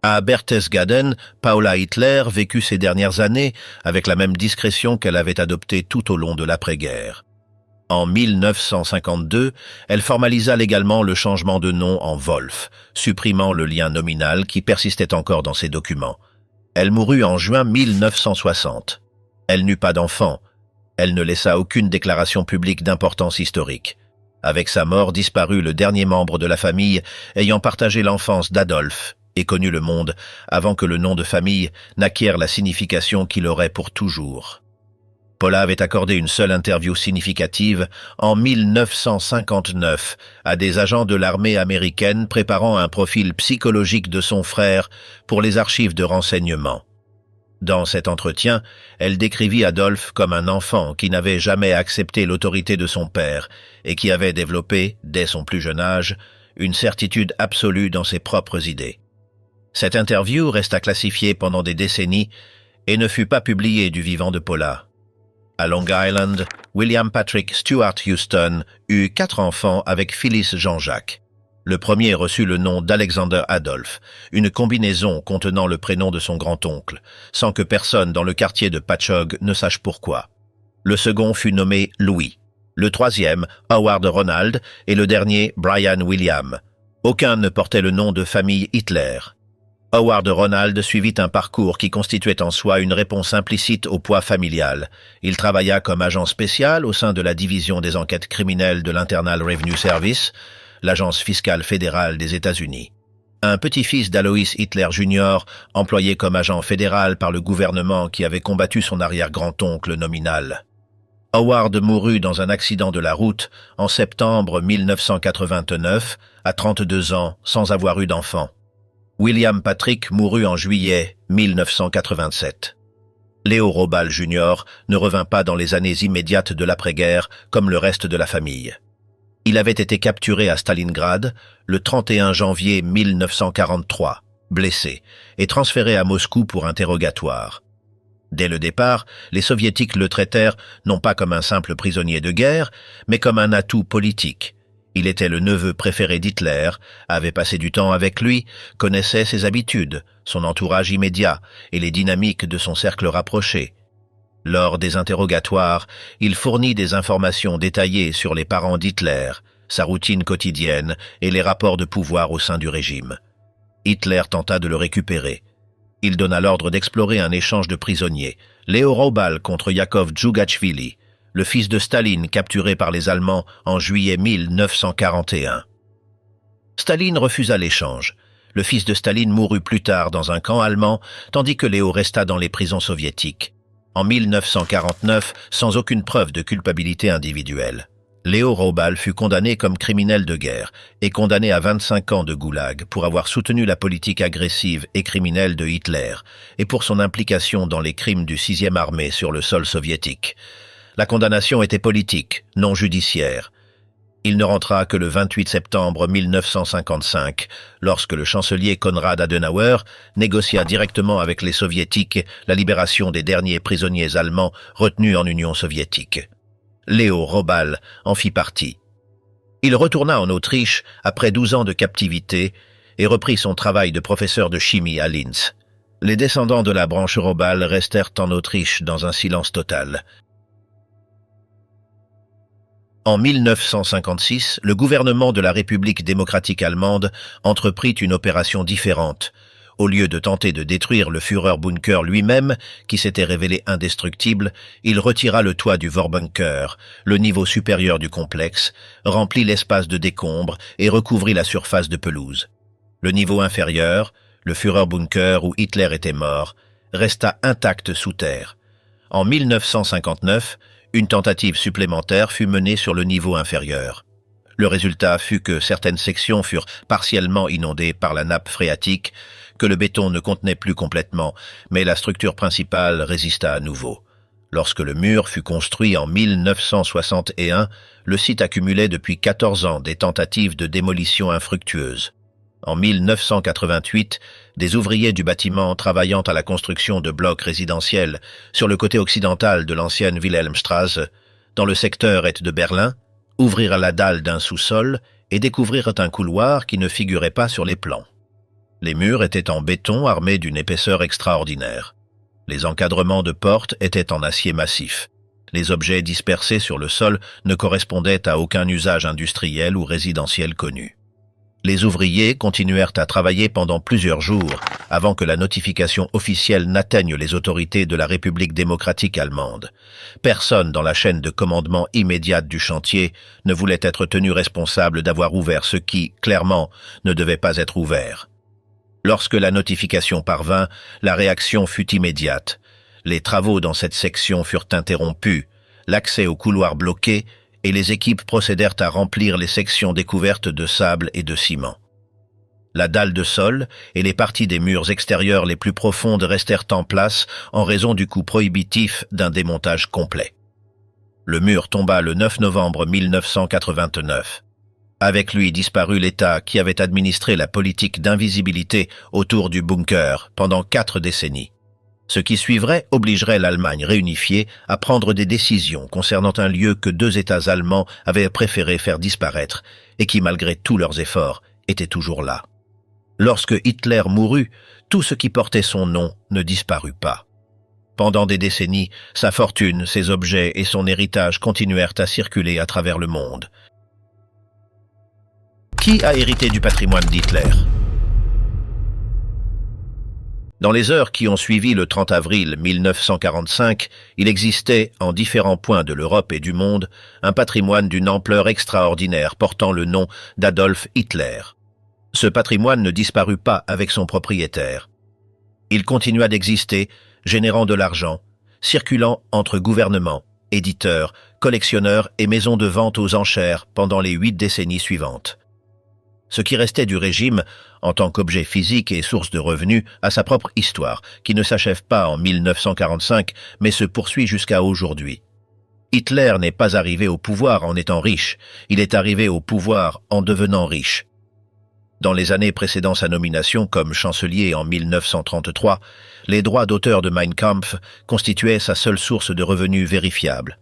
À Berchtesgaden, Paula Hitler vécut ces dernières années avec la même discrétion qu'elle avait adoptée tout au long de l'après-guerre. En 1952, elle formalisa légalement le changement de nom en Wolf, supprimant le lien nominal qui persistait encore dans ses documents. Elle mourut en juin 1960. Elle n'eut pas d'enfant. Elle ne laissa aucune déclaration publique d'importance historique. Avec sa mort disparut le dernier membre de la famille ayant partagé l'enfance d'Adolf et connu le monde avant que le nom de famille n'acquiert la signification qu'il aurait pour toujours. Paula avait accordé une seule interview significative en 1959 à des agents de l'armée américaine préparant un profil psychologique de son frère pour les archives de renseignement. Dans cet entretien, elle décrivit Adolf comme un enfant qui n'avait jamais accepté l'autorité de son père et qui avait développé, dès son plus jeune âge, une certitude absolue dans ses propres idées. Cette interview resta classifiée pendant des décennies et ne fut pas publiée du vivant de Paula. À Long Island, William Patrick Stewart Houston eut 4 enfants avec Phyllis Jean-Jacques. Le premier reçut le nom d'Alexander Adolf, une combinaison contenant le prénom de son grand-oncle, sans que personne dans le quartier de Patchogue ne sache pourquoi. Le second fut nommé Louis, le troisième Howard Ronald et le dernier Brian William. Aucun ne portait le nom de famille Hitler. Howard Ronald suivit un parcours qui constituait en soi une réponse implicite au poids familial. Il travailla comme agent spécial au sein de la division des enquêtes criminelles de l'Internal Revenue Service, l'agence fiscale fédérale des États-Unis. Un petit-fils d'Alois Hitler Jr., employé comme agent fédéral par le gouvernement qui avait combattu son arrière-grand-oncle nominal. Howard mourut dans un accident de la route en septembre 1989, à 32 ans, sans avoir eu d'enfant. William Patrick mourut en juillet 1987. Léo Robal Jr. ne revint pas dans les années immédiates de l'après-guerre comme le reste de la famille. Il avait été capturé à Stalingrad le 31 janvier 1943, blessé, et transféré à Moscou pour interrogatoire. Dès le départ, les Soviétiques le traitèrent non pas comme un simple prisonnier de guerre, mais comme un atout politique. Il était le neveu préféré d'Hitler, avait passé du temps avec lui, connaissait ses habitudes, son entourage immédiat et les dynamiques de son cercle rapproché. Lors des interrogatoires, il fournit des informations détaillées sur les parents d'Hitler, sa routine quotidienne et les rapports de pouvoir au sein du régime. Hitler tenta de le récupérer. Il donna l'ordre d'explorer un échange de prisonniers, Léo Robal contre Yakov Djougachvili, le fils de Staline capturé par les Allemands en juillet 1941. Staline refusa l'échange. Le fils de Staline mourut plus tard dans un camp allemand, tandis que Léo resta dans les prisons soviétiques. En 1949, sans aucune preuve de culpabilité individuelle. Léo Robal fut condamné comme criminel de guerre et condamné à 25 ans de goulag pour avoir soutenu la politique agressive et criminelle de Hitler et pour son implication dans les crimes du 6e armée sur le sol soviétique. La condamnation était politique, non judiciaire. Il ne rentra que le 28 septembre 1955, lorsque le chancelier Konrad Adenauer négocia directement avec les soviétiques la libération des derniers prisonniers allemands retenus en Union soviétique. Léo Robal en fit partie. Il retourna en Autriche après 12 ans de captivité et reprit son travail de professeur de chimie à Linz. Les descendants de la branche Robal restèrent en Autriche dans un silence total. En 1956, le gouvernement de la République démocratique allemande entreprit une opération différente. Au lieu de tenter de détruire le Führerbunker lui-même, qui s'était révélé indestructible, il retira le toit du Vorbunker, le niveau supérieur du complexe, remplit l'espace de décombres et recouvrit la surface de pelouse. Le niveau inférieur, le Führerbunker où Hitler était mort, resta intact sous terre. En 1959, une tentative supplémentaire fut menée sur le niveau inférieur. Le résultat fut que certaines sections furent partiellement inondées par la nappe phréatique, que le béton ne contenait plus complètement, mais la structure principale résista à nouveau. Lorsque le mur fut construit en 1961, le site accumulait depuis 14 ans des tentatives de démolition infructueuses. En 1988, des ouvriers du bâtiment travaillant à la construction de blocs résidentiels sur le côté occidental de l'ancienne Wilhelmstrasse, dans le secteur est de Berlin, ouvrirent la dalle d'un sous-sol et découvrirent un couloir qui ne figurait pas sur les plans. Les murs étaient en béton armés d'une épaisseur extraordinaire. Les encadrements de portes étaient en acier massif. Les objets dispersés sur le sol ne correspondaient à aucun usage industriel ou résidentiel connu. Les ouvriers continuèrent à travailler pendant plusieurs jours avant que la notification officielle n'atteigne les autorités de la République démocratique allemande. Personne dans la chaîne de commandement immédiate du chantier ne voulait être tenu responsable d'avoir ouvert ce qui, clairement, ne devait pas être ouvert. Lorsque la notification parvint, la réaction fut immédiate. Les travaux dans cette section furent interrompus, l'accès au couloir bloqué, et les équipes procédèrent à remplir les sections découvertes de sable et de ciment. La dalle de sol et les parties des murs extérieurs les plus profondes restèrent en place en raison du coût prohibitif d'un démontage complet. Le mur tomba le 9 novembre 1989. Avec lui disparut l'État qui avait administré la politique d'invisibilité autour du bunker pendant 4 décennies. Ce qui suivrait obligerait l'Allemagne réunifiée à prendre des décisions concernant un lieu que 2 États allemands avaient préféré faire disparaître et qui, malgré tous leurs efforts, était toujours là. Lorsque Hitler mourut, tout ce qui portait son nom ne disparut pas. Pendant des décennies, sa fortune, ses objets et son héritage continuèrent à circuler à travers le monde. Qui a hérité du patrimoine d'Hitler ? Dans les heures qui ont suivi le 30 avril 1945, il existait, en différents points de l'Europe et du monde, un patrimoine d'une ampleur extraordinaire portant le nom d'Adolf Hitler. Ce patrimoine ne disparut pas avec son propriétaire. Il continua d'exister, générant de l'argent, circulant entre gouvernements, éditeurs, collectionneurs et maisons de vente aux enchères pendant les 8 décennies suivantes. Ce qui restait du régime, en tant qu'objet physique et source de revenus, a sa propre histoire, qui ne s'achève pas en 1945, mais se poursuit jusqu'à aujourd'hui. Hitler n'est pas arrivé au pouvoir en étant riche, il est arrivé au pouvoir en devenant riche. Dans les années précédant sa nomination comme chancelier en 1933, les droits d'auteur de Mein Kampf constituaient sa seule source de revenus vérifiable.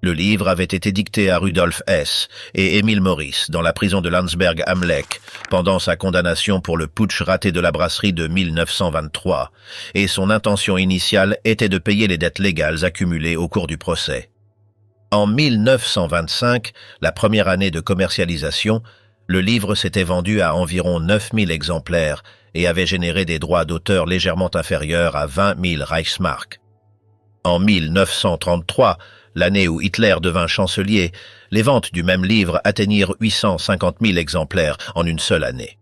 Le livre avait été dicté à Rudolf Hess et Emil Morris dans la prison de Landsberg am Lech pendant sa condamnation pour le putsch raté de la brasserie de 1923, et son intention initiale était de payer les dettes légales accumulées au cours du procès. En 1925, la première année de commercialisation, le livre s'était vendu à environ 9000 exemplaires et avait généré des droits d'auteur légèrement inférieurs à 20 000 Reichsmark. En 1933, l'année où Hitler devint chancelier, les ventes du même livre atteignirent 850 000 exemplaires en une seule année.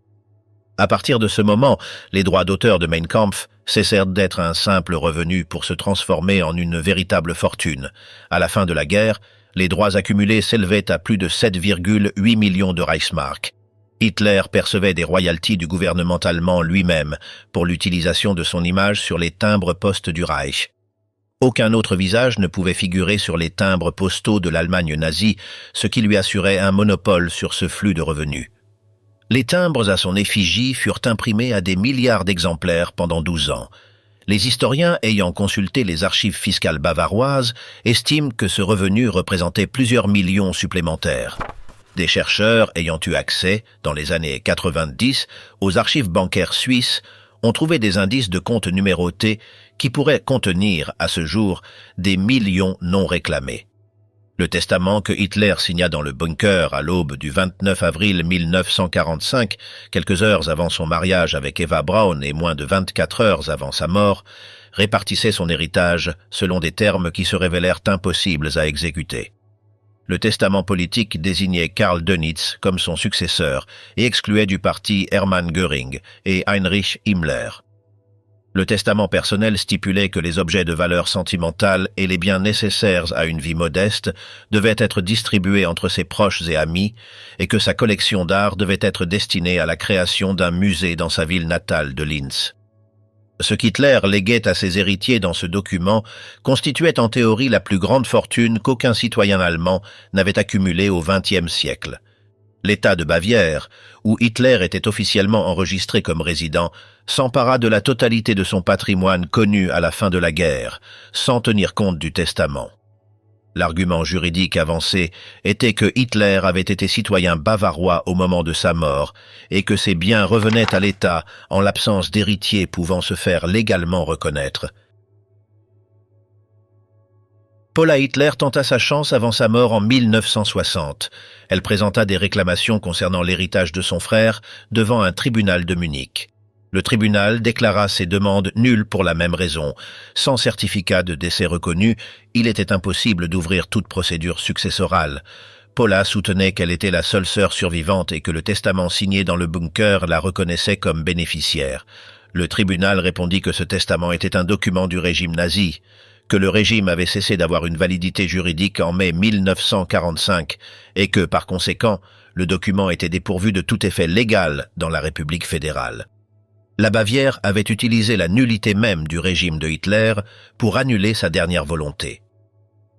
À partir de ce moment, les droits d'auteur de Mein Kampf cessèrent d'être un simple revenu pour se transformer en une véritable fortune. À la fin de la guerre, les droits accumulés s'élevaient à plus de 7,8 millions de Reichsmark. Hitler percevait des royalties du gouvernement allemand lui-même pour l'utilisation de son image sur les timbres-poste du Reich. Aucun autre visage ne pouvait figurer sur les timbres postaux de l'Allemagne nazie, ce qui lui assurait un monopole sur ce flux de revenus. Les timbres à son effigie furent imprimés à des milliards d'exemplaires pendant 12 ans. Les historiens ayant consulté les archives fiscales bavaroises estiment que ce revenu représentait plusieurs millions supplémentaires. Des chercheurs ayant eu accès, dans les années 90, aux archives bancaires suisses ont trouvé des indices de comptes numérotés qui pourraient contenir, à ce jour, des millions non réclamés. Le testament que Hitler signa dans le bunker à l'aube du 29 avril 1945, quelques heures avant son mariage avec Eva Braun et moins de 24 heures avant sa mort, répartissait son héritage selon des termes qui se révélèrent impossibles à exécuter. Le testament politique désignait Karl Dönitz comme son successeur et excluait du parti Hermann Göring et Heinrich Himmler. Le testament personnel stipulait que les objets de valeur sentimentale et les biens nécessaires à une vie modeste devaient être distribués entre ses proches et amis et que sa collection d'art devait être destinée à la création d'un musée dans sa ville natale de Linz. Ce qu'Hitler léguait à ses héritiers dans ce document constituait en théorie la plus grande fortune qu'aucun citoyen allemand n'avait accumulée au XXe siècle. L'État de Bavière, où Hitler était officiellement enregistré comme résident, s'empara de la totalité de son patrimoine connu à la fin de la guerre, sans tenir compte du testament. L'argument juridique avancé était que Hitler avait été citoyen bavarois au moment de sa mort et que ses biens revenaient à l'État en l'absence d'héritiers pouvant se faire légalement reconnaître. Paula Hitler tenta sa chance avant sa mort en 1960. Elle présenta des réclamations concernant l'héritage de son frère devant un tribunal de Munich. Le tribunal déclara ces demandes nulles pour la même raison. Sans certificat de décès reconnu, il était impossible d'ouvrir toute procédure successorale. Paula soutenait qu'elle était la seule sœur survivante et que le testament signé dans le bunker la reconnaissait comme bénéficiaire. Le tribunal répondit que ce testament était un document du régime nazi, que le régime avait cessé d'avoir une validité juridique en mai 1945 et que, par conséquent, le document était dépourvu de tout effet légal dans la République fédérale. La Bavière avait utilisé la nullité même du régime de Hitler pour annuler sa dernière volonté.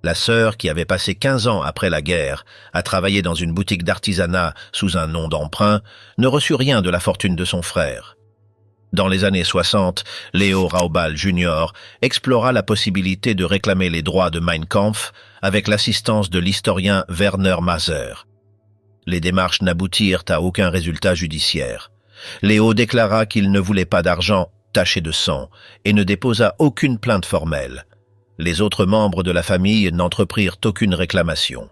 La sœur, qui avait passé 15 ans après la guerre à travailler dans une boutique d'artisanat sous un nom d'emprunt, ne reçut rien de la fortune de son frère. Dans les années 60, Leo Raubal Jr. explora la possibilité de réclamer les droits de Mein Kampf avec l'assistance de l'historien Werner Maser. Les démarches n'aboutirent à aucun résultat judiciaire. Léo déclara qu'il ne voulait pas d'argent taché de sang et ne déposa aucune plainte formelle. Les autres membres de la famille n'entreprirent aucune réclamation.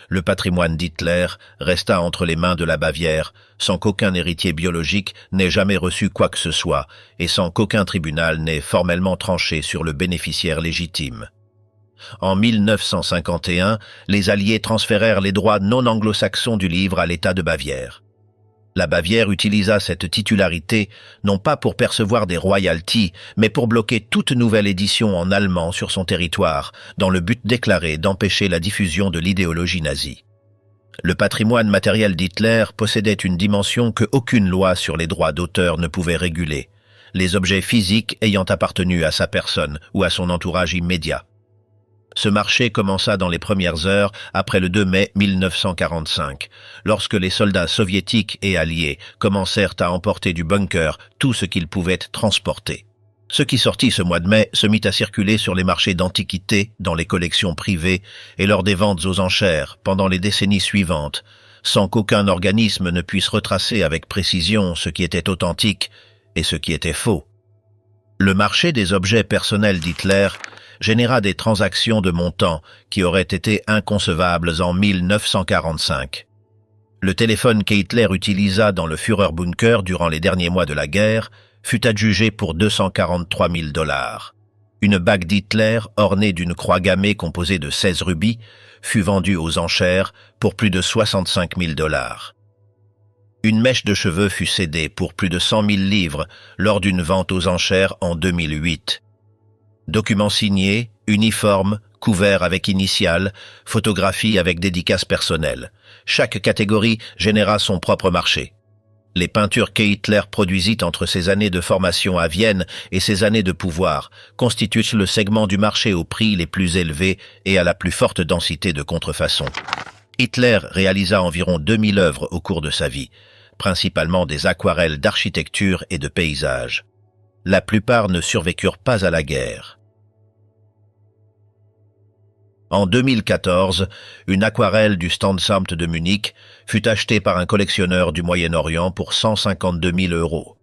Le patrimoine d'Hitler resta entre les mains de la Bavière, sans qu'aucun héritier biologique n'ait jamais reçu quoi que ce soit et sans qu'aucun tribunal n'ait formellement tranché sur le bénéficiaire légitime. En 1951, les Alliés transférèrent les droits non anglo-saxons du livre à l'État de Bavière. La Bavière utilisa cette titularité non pas pour percevoir des royalties, mais pour bloquer toute nouvelle édition en allemand sur son territoire, dans le but déclaré d'empêcher la diffusion de l'idéologie nazie. Le patrimoine matériel d'Hitler possédait une dimension que aucune loi sur les droits d'auteur ne pouvait réguler, les objets physiques ayant appartenu à sa personne ou à son entourage immédiat. Ce marché commença dans les premières heures après le 2 mai 1945, lorsque les soldats soviétiques et alliés commencèrent à emporter du bunker tout ce qu'ils pouvaient transporter. Ce qui sortit ce mois de mai se mit à circuler sur les marchés d'antiquités, dans les collections privées et lors des ventes aux enchères pendant les décennies suivantes, sans qu'aucun organisme ne puisse retracer avec précision ce qui était authentique et ce qui était faux. Le marché des objets personnels d'Hitler généra des transactions de montants qui auraient été inconcevables en 1945. Le téléphone qu'Hitler utilisa dans le Führerbunker durant les derniers mois de la guerre fut adjugé pour 243 000 $. Une bague d'Hitler ornée d'une croix gammée composée de 16 rubis fut vendue aux enchères pour plus de 65 000 $. Une mèche de cheveux fut cédée pour plus de 100 000 livres lors d'une vente aux enchères en 2008. Documents signés, uniformes, couverts avec initiales, photographies avec dédicaces personnelles. Chaque catégorie généra son propre marché. Les peintures qu'Hitler produisit entre ses années de formation à Vienne et ses années de pouvoir constituent le segment du marché aux prix les plus élevés et à la plus forte densité de contrefaçon. Hitler réalisa environ 2000 œuvres au cours de sa vie, principalement des aquarelles d'architecture et de paysages. La plupart ne survécurent pas à la guerre. En 2014, une aquarelle du Standsamt de Munich fut achetée par un collectionneur du Moyen-Orient pour 152 000 €.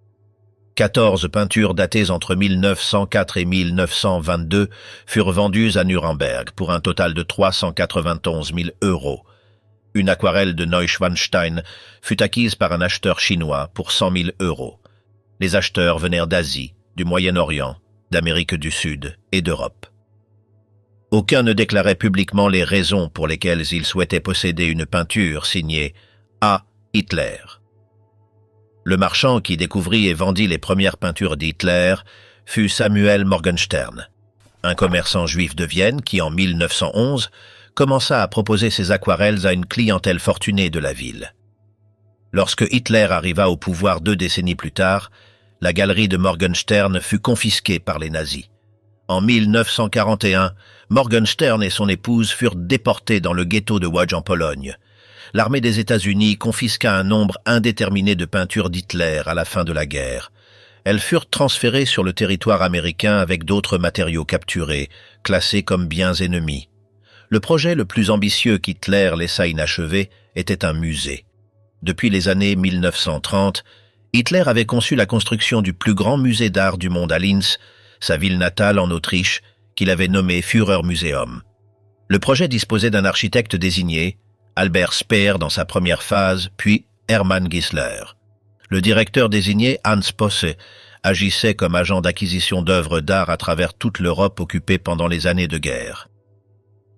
14 peintures datées entre 1904 et 1922 furent vendues à Nuremberg pour un total de 391 000 €. Une aquarelle de Neuschwanstein fut acquise par un acheteur chinois pour 100 000 €. Les acheteurs venèrent d'Asie, du Moyen-Orient, d'Amérique du Sud et d'Europe. Aucun ne déclarait publiquement les raisons pour lesquelles il souhaitait posséder une peinture signée A. Hitler. Le marchand qui découvrit et vendit les premières peintures d'Hitler fut Samuel Morgenstern, un commerçant juif de Vienne qui, en 1911, commença à proposer ses aquarelles à une clientèle fortunée de la ville. Lorsque Hitler arriva au pouvoir 2 décennies plus tard, la galerie de Morgenstern fut confisquée par les nazis. En 1941, Morgenstern et son épouse furent déportés dans le ghetto de Łódź en Pologne. L'armée des États-Unis confisqua un nombre indéterminé de peintures d'Hitler à la fin de la guerre. Elles furent transférées sur le territoire américain avec d'autres matériaux capturés, classés comme biens ennemis. Le projet le plus ambitieux qu'Hitler laissa inachevé était un musée. Depuis les années 1930, Hitler avait conçu la construction du plus grand musée d'art du monde à Linz, sa ville natale en Autriche, qu'il avait nommé Führermuseum. Le projet disposait d'un architecte désigné, Albert Speer dans sa première phase, puis Hermann Gissler. Le directeur désigné, Hans Posse, agissait comme agent d'acquisition d'œuvres d'art à travers toute l'Europe occupée pendant les années de guerre.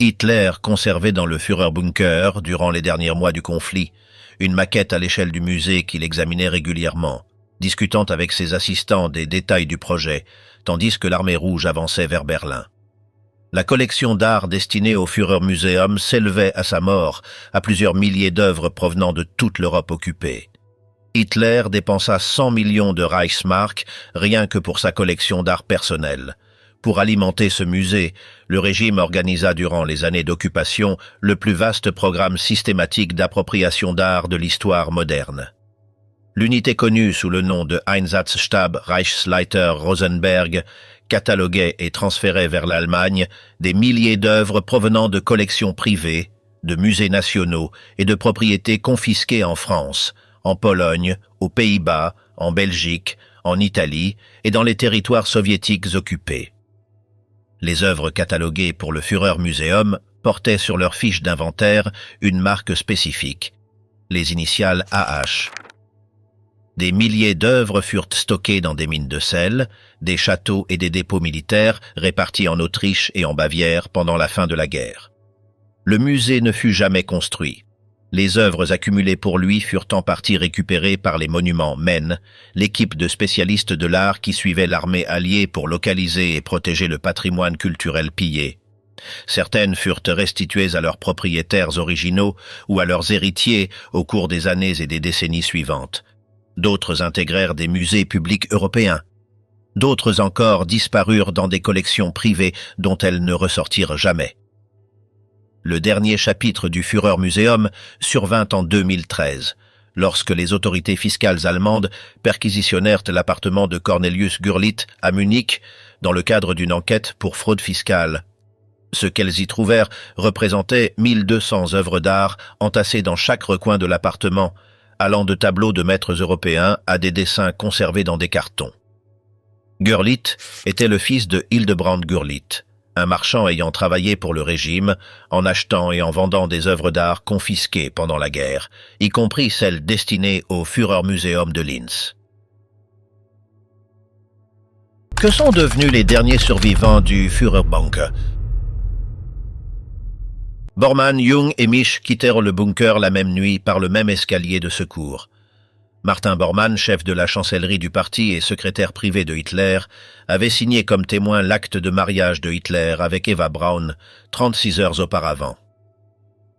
Hitler conservait dans le Führerbunker, durant les derniers mois du conflit, une maquette à l'échelle du musée qu'il examinait régulièrement, discutant avec ses assistants des détails du projet, tandis que l'armée rouge avançait vers Berlin. La collection d'art destinée au Führermuseum s'élevait à sa mort à plusieurs milliers d'œuvres provenant de toute l'Europe occupée. Hitler dépensa 100 millions de Reichsmark rien que pour sa collection d'art personnel. Pour alimenter ce musée, le régime organisa durant les années d'occupation le plus vaste programme systématique d'appropriation d'art de l'histoire moderne. L'unité connue sous le nom de Einsatzstab Reichsleiter Rosenberg cataloguait et transférait vers l'Allemagne des milliers d'œuvres provenant de collections privées, de musées nationaux et de propriétés confisquées en France, en Pologne, aux Pays-Bas, en Belgique, en Italie et dans les territoires soviétiques occupés. Les œuvres cataloguées pour le Führermuseum portaient sur leur fiche d'inventaire une marque spécifique, les initiales AH. Des milliers d'œuvres furent stockées dans des mines de sel, des châteaux et des dépôts militaires répartis en Autriche et en Bavière pendant la fin de la guerre. Le musée ne fut jamais construit. Les œuvres accumulées pour lui furent en partie récupérées par les monuments Men, l'équipe de spécialistes de l'art qui suivait l'armée alliée pour localiser et protéger le patrimoine culturel pillé. Certaines furent restituées à leurs propriétaires originaux ou à leurs héritiers au cours des années et des décennies suivantes. D'autres intégrèrent des musées publics européens. D'autres encore disparurent dans des collections privées dont elles ne ressortirent jamais. Le dernier chapitre du Führermuseum survint en 2013, lorsque les autorités fiscales allemandes perquisitionnèrent l'appartement de Cornelius Gurlitt à Munich dans le cadre d'une enquête pour fraude fiscale. Ce qu'elles y trouvèrent représentait 1200 œuvres d'art entassées dans chaque recoin de l'appartement, allant de tableaux de maîtres européens à des dessins conservés dans des cartons. Gurlitt était le fils de Hildebrand Gurlitt, un marchand ayant travaillé pour le régime en achetant et en vendant des œuvres d'art confisquées pendant la guerre, y compris celles destinées au Führermuseum de Linz. Que sont devenus les derniers survivants du Führerbunker? Bormann, Jung et Misch quittèrent le bunker la même nuit par le même escalier de secours. Martin Bormann, chef de la chancellerie du parti et secrétaire privé de Hitler, avait signé comme témoin l'acte de mariage de Hitler avec Eva Braun 36 heures auparavant.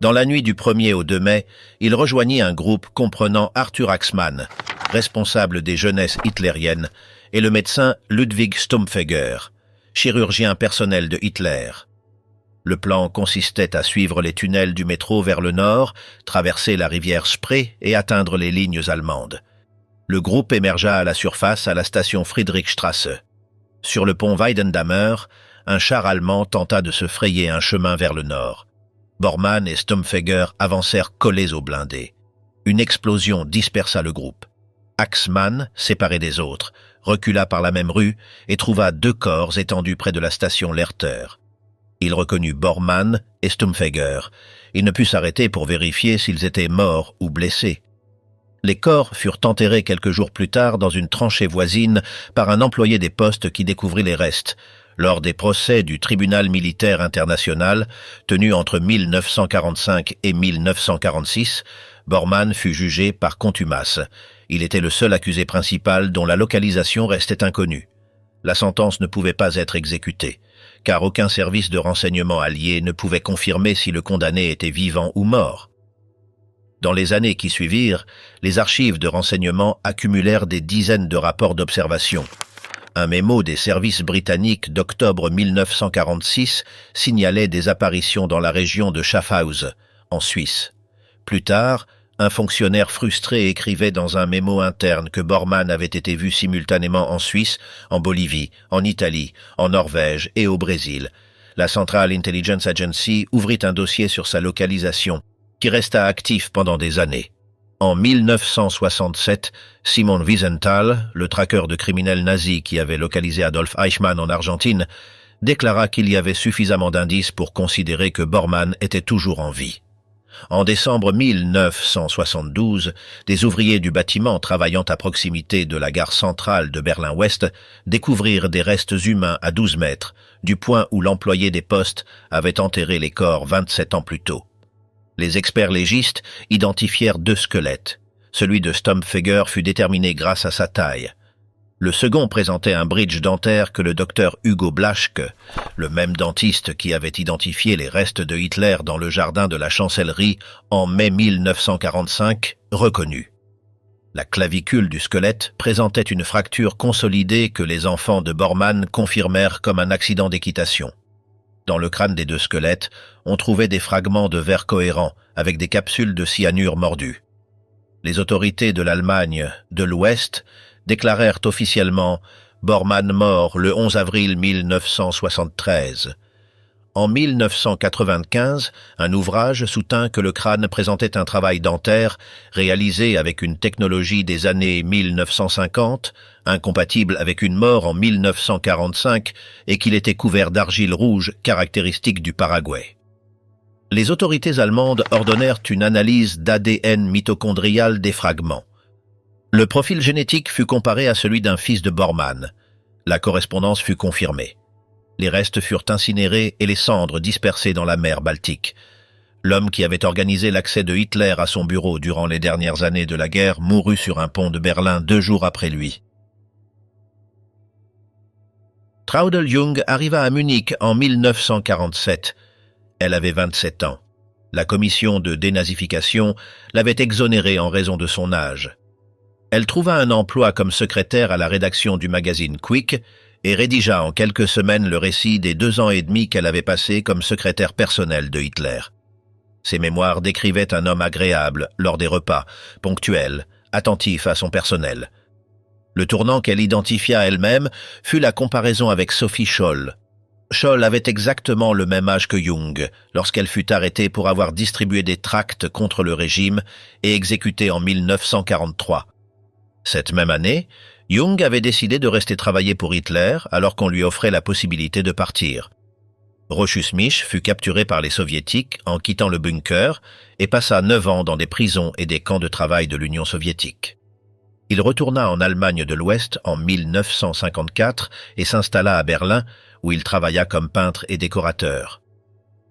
Dans la nuit du 1er au 2 mai, il rejoignit un groupe comprenant Arthur Axmann, responsable des jeunesses hitlériennes, et le médecin Ludwig Stumpfegger, chirurgien personnel de Hitler. Le plan consistait à suivre les tunnels du métro vers le nord, traverser la rivière Spree et atteindre les lignes allemandes. Le groupe émergea à la surface à la station Friedrichstrasse. Sur le pont Weidendammer, un char allemand tenta de se frayer un chemin vers le nord. Bormann et Stumpfegger avancèrent collés aux blindés. Une explosion dispersa le groupe. Axmann, séparé des autres, recula par la même rue et trouva 2 corps étendus près de la station Lerter. Il reconnut Bormann et Stumpfegger. Il ne put s'arrêter pour vérifier s'ils étaient morts ou blessés. Les corps furent enterrés quelques jours plus tard dans une tranchée voisine par un employé des postes qui découvrit les restes. Lors des procès du tribunal militaire international, tenu entre 1945 et 1946, Bormann fut jugé par contumace. Il était le seul accusé principal dont la localisation restait inconnue. La sentence ne pouvait pas être exécutée, car aucun service de renseignement allié ne pouvait confirmer si le condamné était vivant ou mort. Dans les années qui suivirent, les archives de renseignement accumulèrent des dizaines de rapports d'observation. Un mémo des services britanniques d'octobre 1946 signalait des apparitions dans la région de Schaffhouse, en Suisse. Plus tard, un fonctionnaire frustré écrivait dans un mémo interne que Bormann avait été vu simultanément en Suisse, en Bolivie, en Italie, en Norvège et au Brésil. La Central Intelligence Agency ouvrit un dossier sur sa localisation, qui resta actif pendant des années. En 1967, Simon Wiesenthal, le traqueur de criminels nazis qui avait localisé Adolf Eichmann en Argentine, déclara qu'il y avait suffisamment d'indices pour considérer que Bormann était toujours en vie. En décembre 1972, des ouvriers du bâtiment travaillant à proximité de la gare centrale de Berlin-Ouest découvrirent des restes humains à 12 mètres, du point où l'employé des postes avait enterré les corps 27 ans plus tôt. Les experts légistes identifièrent 2 squelettes. Celui de Stumpfegger fut déterminé grâce à sa taille. Le second présentait un bridge dentaire que le docteur Hugo Blaschke, le même dentiste qui avait identifié les restes de Hitler dans le jardin de la Chancellerie en mai 1945, reconnut. La clavicule du squelette présentait une fracture consolidée que les enfants de Bormann confirmèrent comme un accident d'équitation. Dans le crâne des 2 squelettes, on trouvait des fragments de verre cohérents avec des capsules de cyanure mordues. Les autorités de l'Allemagne de l'Ouest déclarèrent officiellement Bormann mort le 11 avril 1973. En 1995, un ouvrage soutint que le crâne présentait un travail dentaire réalisé avec une technologie des années 1950, incompatible avec une mort en 1945 et qu'il était couvert d'argile rouge caractéristique du Paraguay. Les autorités allemandes ordonnèrent une analyse d'ADN mitochondrial des fragments. Le profil génétique fut comparé à celui d'un fils de Bormann. La correspondance fut confirmée. Les restes furent incinérés et les cendres dispersées dans la mer Baltique. L'homme qui avait organisé l'accès de Hitler à son bureau durant les dernières années de la guerre mourut sur un pont de Berlin 2 jours après lui. Traudl Jung arriva à Munich en 1947. Elle avait 27 ans. La commission de dénazification l'avait exonérée en raison de son âge. Elle trouva un emploi comme secrétaire à la rédaction du magazine Quick et rédigea en quelques semaines le récit des 2 ans et demi qu'elle avait passés comme secrétaire personnelle de Hitler. Ses mémoires décrivaient un homme agréable lors des repas, ponctuel, attentif à son personnel. Le tournant qu'elle identifia elle-même fut la comparaison avec Sophie Scholl. Scholl avait exactement le même âge que Jung lorsqu'elle fut arrêtée pour avoir distribué des tracts contre le régime et exécutée en 1943. Cette même année, Jung avait décidé de rester travailler pour Hitler alors qu'on lui offrait la possibilité de partir. Rochus-Mich fut capturé par les soviétiques en quittant le bunker et passa 9 ans dans des prisons et des camps de travail de l'Union soviétique. Il retourna en Allemagne de l'Ouest en 1954 et s'installa à Berlin où il travailla comme peintre et décorateur.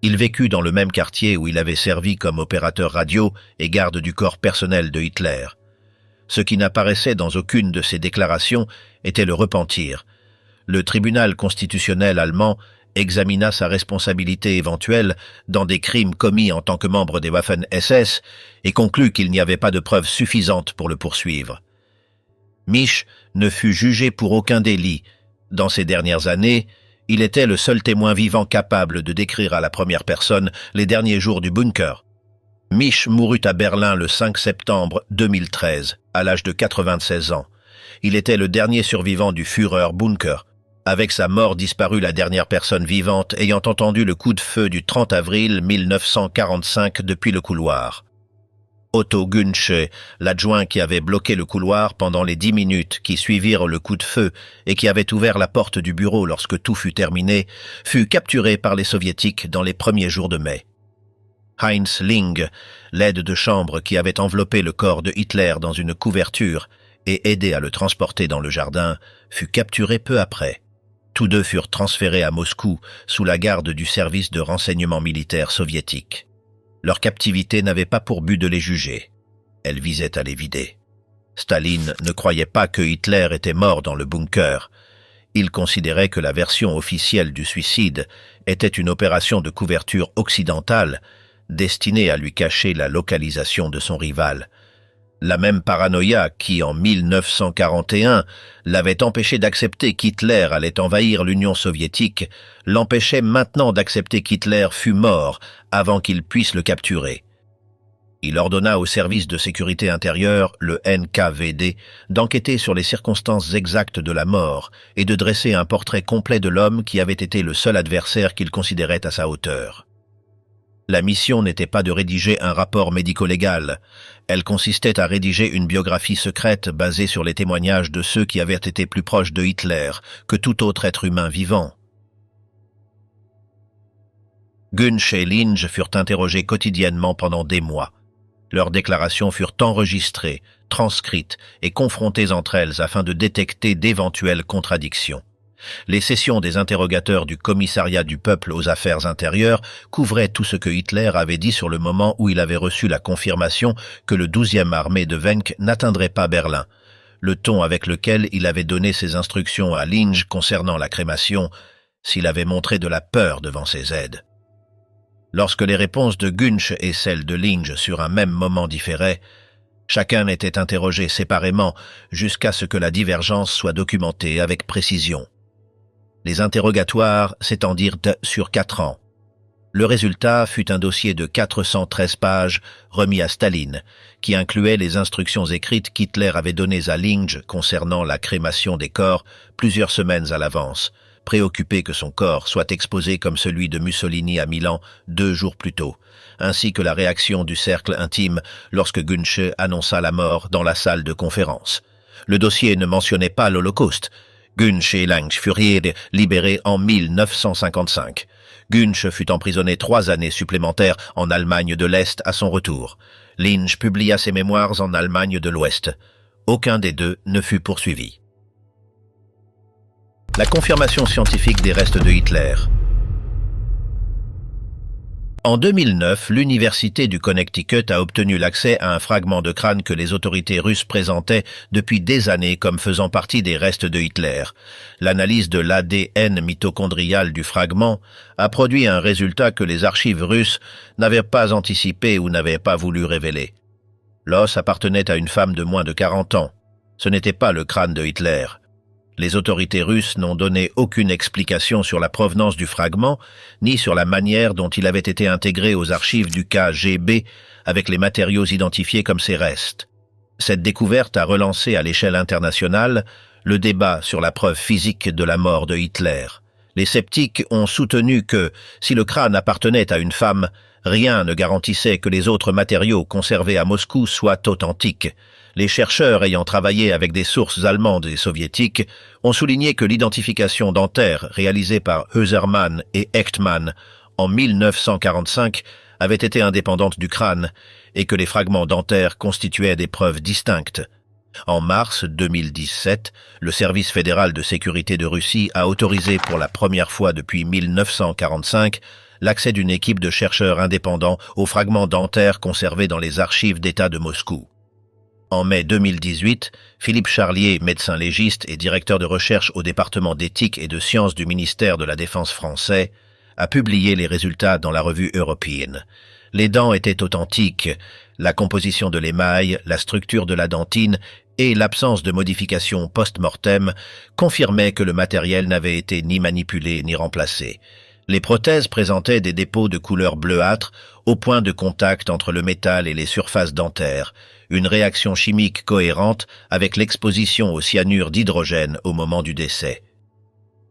Il vécut dans le même quartier où il avait servi comme opérateur radio et garde du corps personnel de Hitler. Ce qui n'apparaissait dans aucune de ses déclarations était le repentir. Le tribunal constitutionnel allemand examina sa responsabilité éventuelle dans des crimes commis en tant que membre des Waffen-SS et conclut qu'il n'y avait pas de preuves suffisantes pour le poursuivre. Misch ne fut jugé pour aucun délit. Dans ces dernières années, il était le seul témoin vivant capable de décrire à la première personne les derniers jours du bunker. Misch mourut à Berlin le 5 septembre 2013, à l'âge de 96 ans. Il était le dernier survivant du Führer-Bunker. Avec sa mort disparut la dernière personne vivante ayant entendu le coup de feu du 30 avril 1945 depuis le couloir. Otto Günsche, l'adjoint qui avait bloqué le couloir pendant les 10 minutes qui suivirent le coup de feu et qui avait ouvert la porte du bureau lorsque tout fut terminé, fut capturé par les soviétiques dans les premiers jours de mai. Heinz Ling, l'aide de chambre qui avait enveloppé le corps de Hitler dans une couverture et aidé à le transporter dans le jardin, fut capturé peu après. Tous deux furent transférés à Moscou sous la garde du service de renseignement militaire soviétique. Leur captivité n'avait pas pour but de les juger. Elle visait à les vider. Staline ne croyait pas que Hitler était mort dans le bunker. Il considérait que la version officielle du suicide était une opération de couverture occidentale destinée à lui cacher la localisation de son rival. La même paranoïa qui, en 1941, l'avait empêché d'accepter qu'Hitler allait envahir l'Union soviétique, l'empêchait maintenant d'accepter qu'Hitler fût mort avant qu'il puisse le capturer. Il ordonna au service de sécurité intérieure, le NKVD, d'enquêter sur les circonstances exactes de la mort et de dresser un portrait complet de l'homme qui avait été le seul adversaire qu'il considérait à sa hauteur. La mission n'était pas de rédiger un rapport médico-légal. Elle consistait à rédiger une biographie secrète basée sur les témoignages de ceux qui avaient été plus proches de Hitler que tout autre être humain vivant. Günsche et Linge furent interrogés quotidiennement pendant des mois. Leurs déclarations furent enregistrées, transcrites et confrontées entre elles afin de détecter d'éventuelles contradictions. Les sessions des interrogateurs du commissariat du peuple aux affaires intérieures couvraient tout ce que Hitler avait dit sur le moment où il avait reçu la confirmation que le 12e armée de Wenck n'atteindrait pas Berlin, le ton avec lequel il avait donné ses instructions à Linge concernant la crémation, s'il avait montré de la peur devant ses aides. Lorsque les réponses de Günsche et celles de Linge sur un même moment différaient, chacun était interrogé séparément jusqu'à ce que la divergence soit documentée avec précision. Les interrogatoires s'étendirent sur 4 ans. Le résultat fut un dossier de 413 pages remis à Staline, qui incluait les instructions écrites qu'Hitler avait données à Linge concernant la crémation des corps plusieurs semaines à l'avance, préoccupé que son corps soit exposé comme celui de Mussolini à Milan 2 jours plus tôt, ainsi que la réaction du cercle intime lorsque Günsche annonça la mort dans la salle de conférence. Le dossier ne mentionnait pas l'Holocauste. Günsche et Linge furent libérés en 1955. Günsche fut emprisonné 3 années supplémentaires en Allemagne de l'Est à son retour. Linge publia ses mémoires en Allemagne de l'Ouest. Aucun des deux ne fut poursuivi. La confirmation scientifique des restes de Hitler. En 2009, l'Université du Connecticut a obtenu l'accès à un fragment de crâne que les autorités russes présentaient depuis des années comme faisant partie des restes de Hitler. L'analyse de l'ADN mitochondrial du fragment a produit un résultat que les archives russes n'avaient pas anticipé ou n'avaient pas voulu révéler. L'os appartenait à une femme de moins de 40 ans. Ce n'était pas le crâne de Hitler. Les autorités russes n'ont donné aucune explication sur la provenance du fragment, ni sur la manière dont il avait été intégré aux archives du KGB avec les matériaux identifiés comme ses restes. Cette découverte a relancé à l'échelle internationale le débat sur la preuve physique de la mort de Hitler. Les sceptiques ont soutenu que, si le crâne appartenait à une femme, rien ne garantissait que les autres matériaux conservés à Moscou soient authentiques. Les chercheurs ayant travaillé avec des sources allemandes et soviétiques ont souligné que l'identification dentaire réalisée par Heusermann et Echtmann en 1945 avait été indépendante du crâne et que les fragments dentaires constituaient des preuves distinctes. En mars 2017, le Service fédéral de sécurité de Russie a autorisé pour la première fois depuis 1945 l'accès d'une équipe de chercheurs indépendants aux fragments dentaires conservés dans les archives d'État de Moscou. En mai 2018, Philippe Charlier, médecin légiste et directeur de recherche au département d'éthique et de sciences du ministère de la Défense français, a publié les résultats dans la revue européenne. Les dents étaient authentiques, la composition de l'émail, la structure de la dentine et l'absence de modifications post-mortem confirmaient que le matériel n'avait été ni manipulé ni remplacé. Les prothèses présentaient des dépôts de couleur bleuâtre au point de contact entre le métal et les surfaces dentaires, une réaction chimique cohérente avec l'exposition au cyanure d'hydrogène au moment du décès.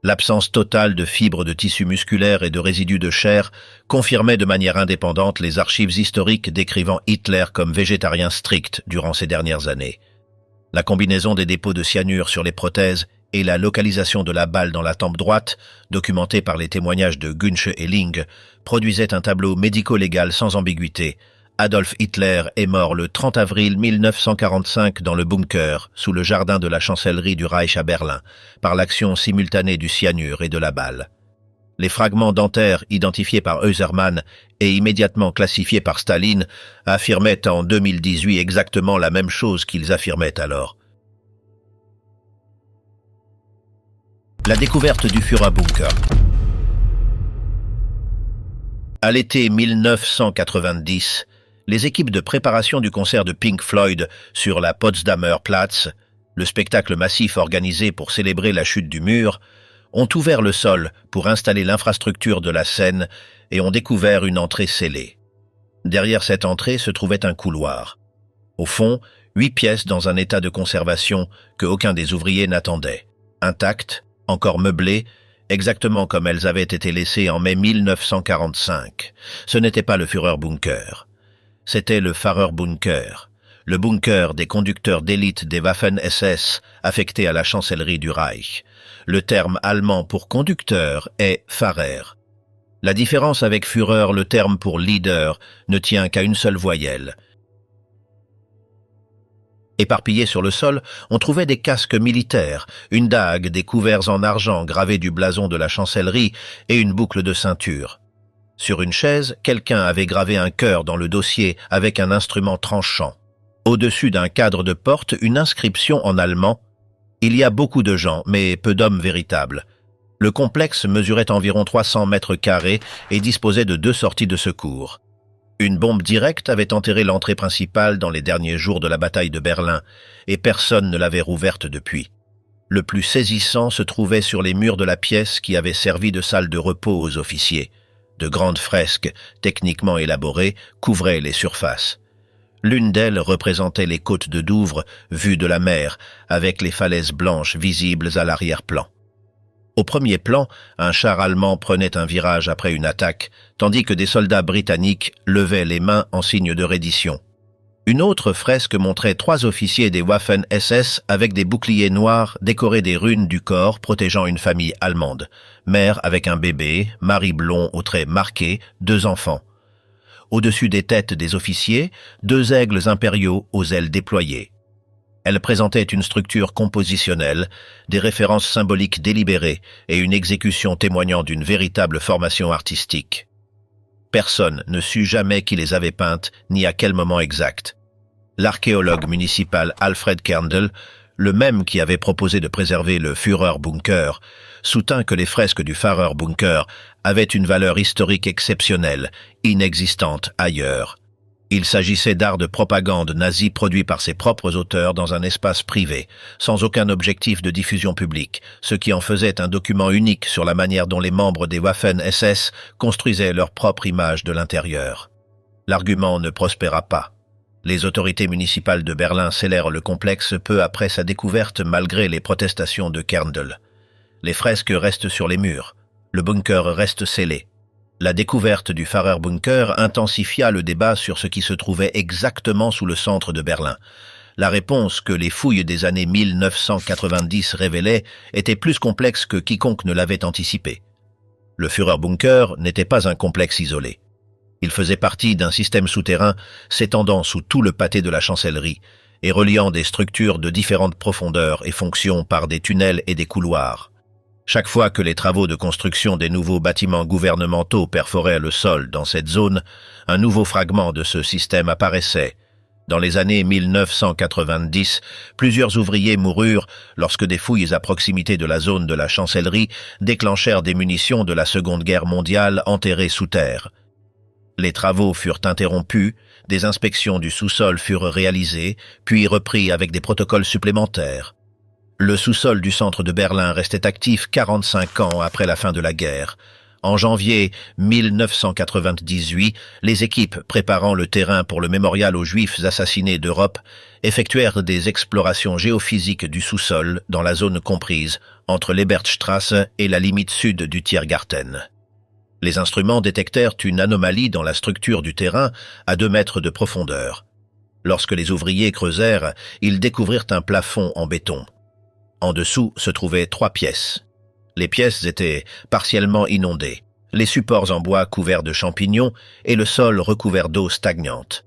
L'absence totale de fibres de tissu musculaire et de résidus de chair confirmait de manière indépendante les archives historiques décrivant Hitler comme végétarien strict durant ces dernières années. La combinaison des dépôts de cyanure sur les prothèses et la localisation de la balle dans la tempe droite, documentée par les témoignages de Günche et Ling, produisait un tableau médico-légal sans ambiguïté. Adolf Hitler est mort le 30 avril 1945 dans le bunker, sous le jardin de la chancellerie du Reich à Berlin, par l'action simultanée du cyanure et de la balle. Les fragments dentaires identifiés par Eusermann et immédiatement classifiés par Staline affirmaient en 2018 exactement la même chose qu'ils affirmaient alors. La découverte du Führerbunker. À l'été 1990, les équipes de préparation du concert de Pink Floyd sur la Potsdamer Platz, le spectacle massif organisé pour célébrer la chute du mur, ont ouvert le sol pour installer l'infrastructure de la scène et ont découvert une entrée scellée. Derrière cette entrée se trouvait un couloir. Au fond, 8 pièces dans un état de conservation que aucun des ouvriers n'attendait. Intactes, encore meublées, exactement comme elles avaient été laissées en mai 1945. Ce n'était pas le Führerbunker. C'était le Fahrerbunker, le bunker des conducteurs d'élite des Waffen-SS affectés à la chancellerie du Reich. Le terme allemand pour conducteur est Fahrer. La différence avec Führer, le terme pour leader, ne tient qu'à une seule voyelle. Éparpillés sur le sol, on trouvait des casques militaires, une dague, des couverts en argent gravés du blason de la chancellerie et une boucle de ceinture. Sur une chaise, quelqu'un avait gravé un cœur dans le dossier avec un instrument tranchant. Au-dessus d'un cadre de porte, une inscription en allemand « Il y a beaucoup de gens, mais peu d'hommes véritables ». Le complexe mesurait environ 300 mètres carrés et disposait de 2 sorties de secours. Une bombe directe avait enterré l'entrée principale dans les derniers jours de la bataille de Berlin, et personne ne l'avait rouverte depuis. Le plus saisissant se trouvait sur les murs de la pièce qui avait servi de salle de repos aux officiers. De grandes fresques, techniquement élaborées, couvraient les surfaces. L'une d'elles représentait les côtes de Douvres, vues de la mer, avec les falaises blanches visibles à l'arrière-plan. Au premier plan, un char allemand prenait un virage après une attaque, tandis que des soldats britanniques levaient les mains en signe de reddition. Une autre fresque montrait 3 officiers des Waffen-SS avec des boucliers noirs décorés des runes du corps protégeant une famille allemande. Mère avec un bébé, mari blond aux traits marqués, 2 enfants. Au-dessus des têtes des officiers, 2 aigles impériaux aux ailes déployées. Elle présentait une structure compositionnelle, des références symboliques délibérées et une exécution témoignant d'une véritable formation artistique. Personne ne sut jamais qui les avait peintes ni à quel moment exact. L'archéologue municipal Alfred Kerndl, le même qui avait proposé de préserver le Führerbunker, soutint que les fresques du Fahrerbunker avaient une valeur historique exceptionnelle, inexistante ailleurs. Il s'agissait d'art de propagande nazi produit par ses propres auteurs dans un espace privé, sans aucun objectif de diffusion publique, ce qui en faisait un document unique sur la manière dont les membres des Waffen-SS construisaient leur propre image de l'intérieur. L'argument ne prospéra pas. Les autorités municipales de Berlin scellèrent le complexe peu après sa découverte malgré les protestations de Kerndl. Les fresques restent sur les murs. Le bunker reste scellé. La découverte du Fahrerbunker intensifia le débat sur ce qui se trouvait exactement sous le centre de Berlin. La réponse que les fouilles des années 1990 révélaient était plus complexe que quiconque ne l'avait anticipé. Le Führerbunker n'était pas un complexe isolé. Il faisait partie d'un système souterrain s'étendant sous tout le pâté de la chancellerie et reliant des structures de différentes profondeurs et fonctions par des tunnels et des couloirs. Chaque fois que les travaux de construction des nouveaux bâtiments gouvernementaux perforaient le sol dans cette zone, un nouveau fragment de ce système apparaissait. Dans les années 1990, plusieurs ouvriers moururent lorsque des fouilles à proximité de la zone de la chancellerie déclenchèrent des munitions de la Seconde Guerre mondiale enterrées sous terre. Les travaux furent interrompus, des inspections du sous-sol furent réalisées, puis repris avec des protocoles supplémentaires. Le sous-sol du centre de Berlin restait actif 45 ans après la fin de la guerre. En janvier 1998, les équipes préparant le terrain pour le mémorial aux Juifs assassinés d'Europe effectuèrent des explorations géophysiques du sous-sol dans la zone comprise entre l'Ebertstrasse et la limite sud du Tiergarten. Les instruments détectèrent une anomalie dans la structure du terrain à 2 mètres de profondeur. Lorsque les ouvriers creusèrent, ils découvrirent un plafond en béton. En dessous se trouvaient 3 pièces. Les pièces étaient partiellement inondées, les supports en bois couverts de champignons et le sol recouvert d'eau stagnante.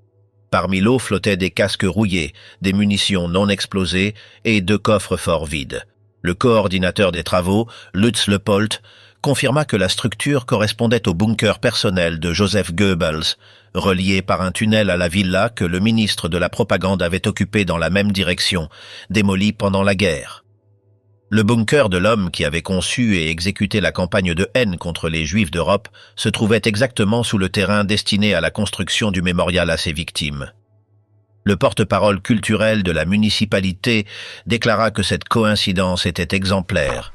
Parmi l'eau flottaient des casques rouillés, des munitions non explosées et 2 coffres forts vides. Le coordinateur des travaux, Lutz Lepolt, confirma que la structure correspondait au bunker personnel de Joseph Goebbels, relié par un tunnel à la villa que le ministre de la Propagande avait occupé dans la même direction, démoli pendant la guerre. Le bunker de l'homme qui avait conçu et exécuté la campagne de haine contre les Juifs d'Europe se trouvait exactement sous le terrain destiné à la construction du mémorial à ses victimes. Le porte-parole culturel de la municipalité déclara que cette coïncidence était exemplaire.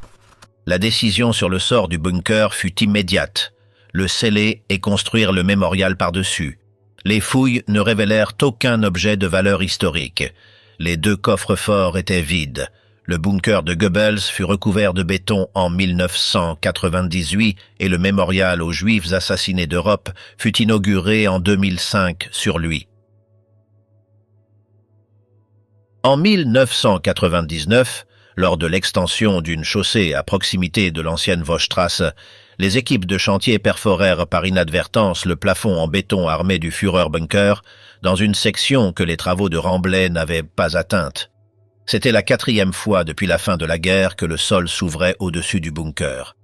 La décision sur le sort du bunker fut immédiate, le sceller et construire le mémorial par-dessus. Les fouilles ne révélèrent aucun objet de valeur historique. Les 2 coffres forts étaient vides. Le bunker de Goebbels fut recouvert de béton en 1998 et le mémorial aux Juifs assassinés d'Europe fut inauguré en 2005 sur lui. En 1999, lors de l'extension d'une chaussée à proximité de l'ancienne Vossstrasse, les équipes de chantier perforèrent par inadvertance le plafond en béton armé du Führerbunker dans une section que les travaux de remblai n'avaient pas atteinte. C'était la 4e fois depuis la fin de la guerre que le sol s'ouvrait au-dessus du bunker.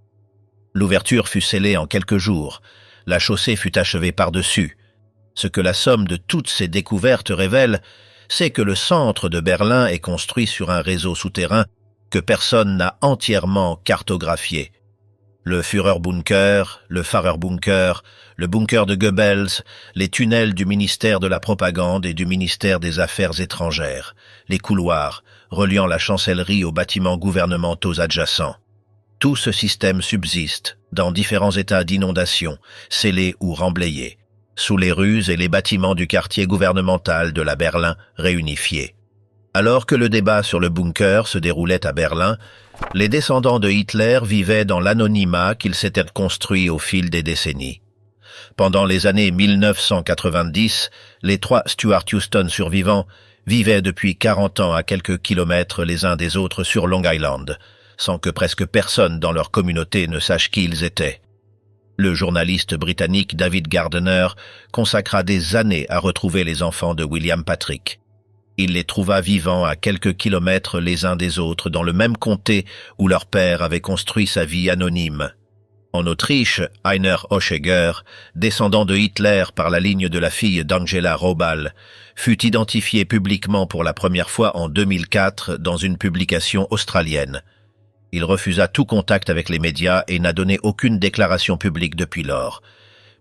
L'ouverture fut scellée en quelques jours. La chaussée fut achevée par-dessus. Ce que la somme de toutes ces découvertes révèle, c'est que le centre de Berlin est construit sur un réseau souterrain que personne n'a entièrement cartographié. Le Führerbunker, le Führerbunker, le bunker de Goebbels, les tunnels du ministère de la Propagande et du ministère des Affaires étrangères, les couloirs reliant la chancellerie aux bâtiments gouvernementaux adjacents. Tout ce système subsiste dans différents états d'inondation, scellés ou remblayés, sous les rues et les bâtiments du quartier gouvernemental de la Berlin réunifiée. Alors que le débat sur le bunker se déroulait à Berlin, les descendants de Hitler vivaient dans l'anonymat qu'ils s'étaient construit au fil des décennies. Pendant les années 1990, les 3 Stuart Houston survivants vivaient depuis 40 ans à quelques kilomètres les uns des autres sur Long Island, sans que presque personne dans leur communauté ne sache qui ils étaient. Le journaliste britannique David Gardner consacra des années à retrouver les enfants de William Patrick. Il les trouva vivants à quelques kilomètres les uns des autres dans le même comté où leur père avait construit sa vie anonyme. En Autriche, Heiner Hoschegger, descendant de Hitler par la ligne de la fille d'Angela Raubal, fut identifié publiquement pour la première fois en 2004 dans une publication australienne. Il refusa tout contact avec les médias et n'a donné aucune déclaration publique depuis lors.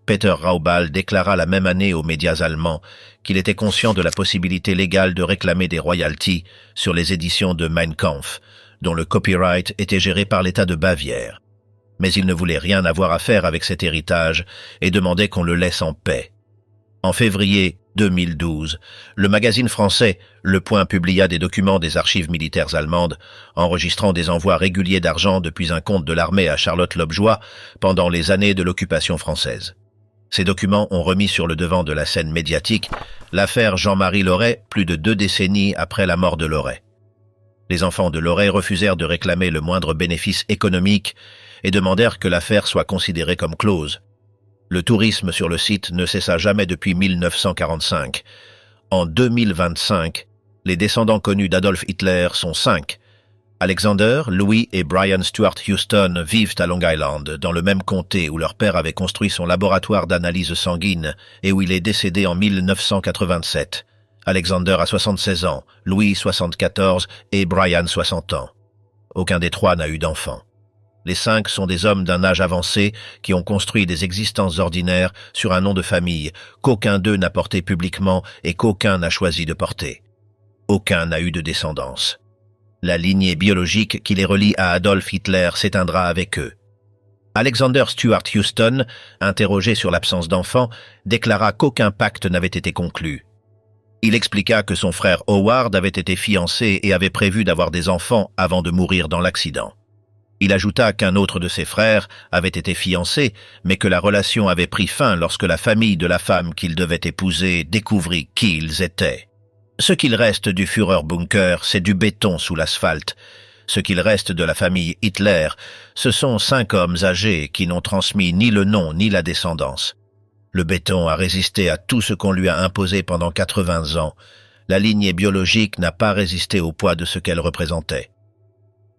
Peter Raubal déclara la même année aux médias allemands qu'il était conscient de la possibilité légale de réclamer des royalties sur les éditions de Mein Kampf, dont le copyright était géré par l'État de Bavière. Mais il ne voulait rien avoir à faire avec cet héritage et demandait qu'on le laisse en paix. En février 2012, le magazine français Le Point publia des documents des archives militaires allemandes, enregistrant des envois réguliers d'argent depuis un compte de l'armée à Charlotte Lobjoie pendant les années de l'occupation française. Ces documents ont remis sur le devant de la scène médiatique l'affaire Jean-Marie Loret plus de 2 décennies après la mort de Loret. Les enfants de Loret refusèrent de réclamer le moindre bénéfice économique et demandèrent que l'affaire soit considérée comme close. Le tourisme sur le site ne cessa jamais depuis 1945. En 2025, les descendants connus d'Adolf Hitler sont 5. Alexander, Louis et Brian Stuart Houston vivent à Long Island, dans le même comté où leur père avait construit son laboratoire d'analyse sanguine et où il est décédé en 1987. Alexander a 76 ans, Louis 74 et Brian 60 ans. Aucun des 3 n'a eu d'enfant. Les 5 sont des hommes d'un âge avancé qui ont construit des existences ordinaires sur un nom de famille qu'aucun d'eux n'a porté publiquement et qu'aucun n'a choisi de porter. Aucun n'a eu de descendance. La lignée biologique qui les relie à Adolf Hitler s'éteindra avec eux. Alexander Stuart Houston, interrogé sur l'absence d'enfants, déclara qu'aucun pacte n'avait été conclu. Il expliqua que son frère Howard avait été fiancé et avait prévu d'avoir des enfants avant de mourir dans l'accident. Il ajouta qu'un autre de ses frères avait été fiancé, mais que la relation avait pris fin lorsque la famille de la femme qu'il devait épouser découvrit qui ils étaient. Ce qu'il reste du Führerbunker, c'est du béton sous l'asphalte. Ce qu'il reste de la famille Hitler, ce sont 5 hommes âgés qui n'ont transmis ni le nom ni la descendance. Le béton a résisté à tout ce qu'on lui a imposé pendant 80 ans. La lignée biologique n'a pas résisté au poids de ce qu'elle représentait.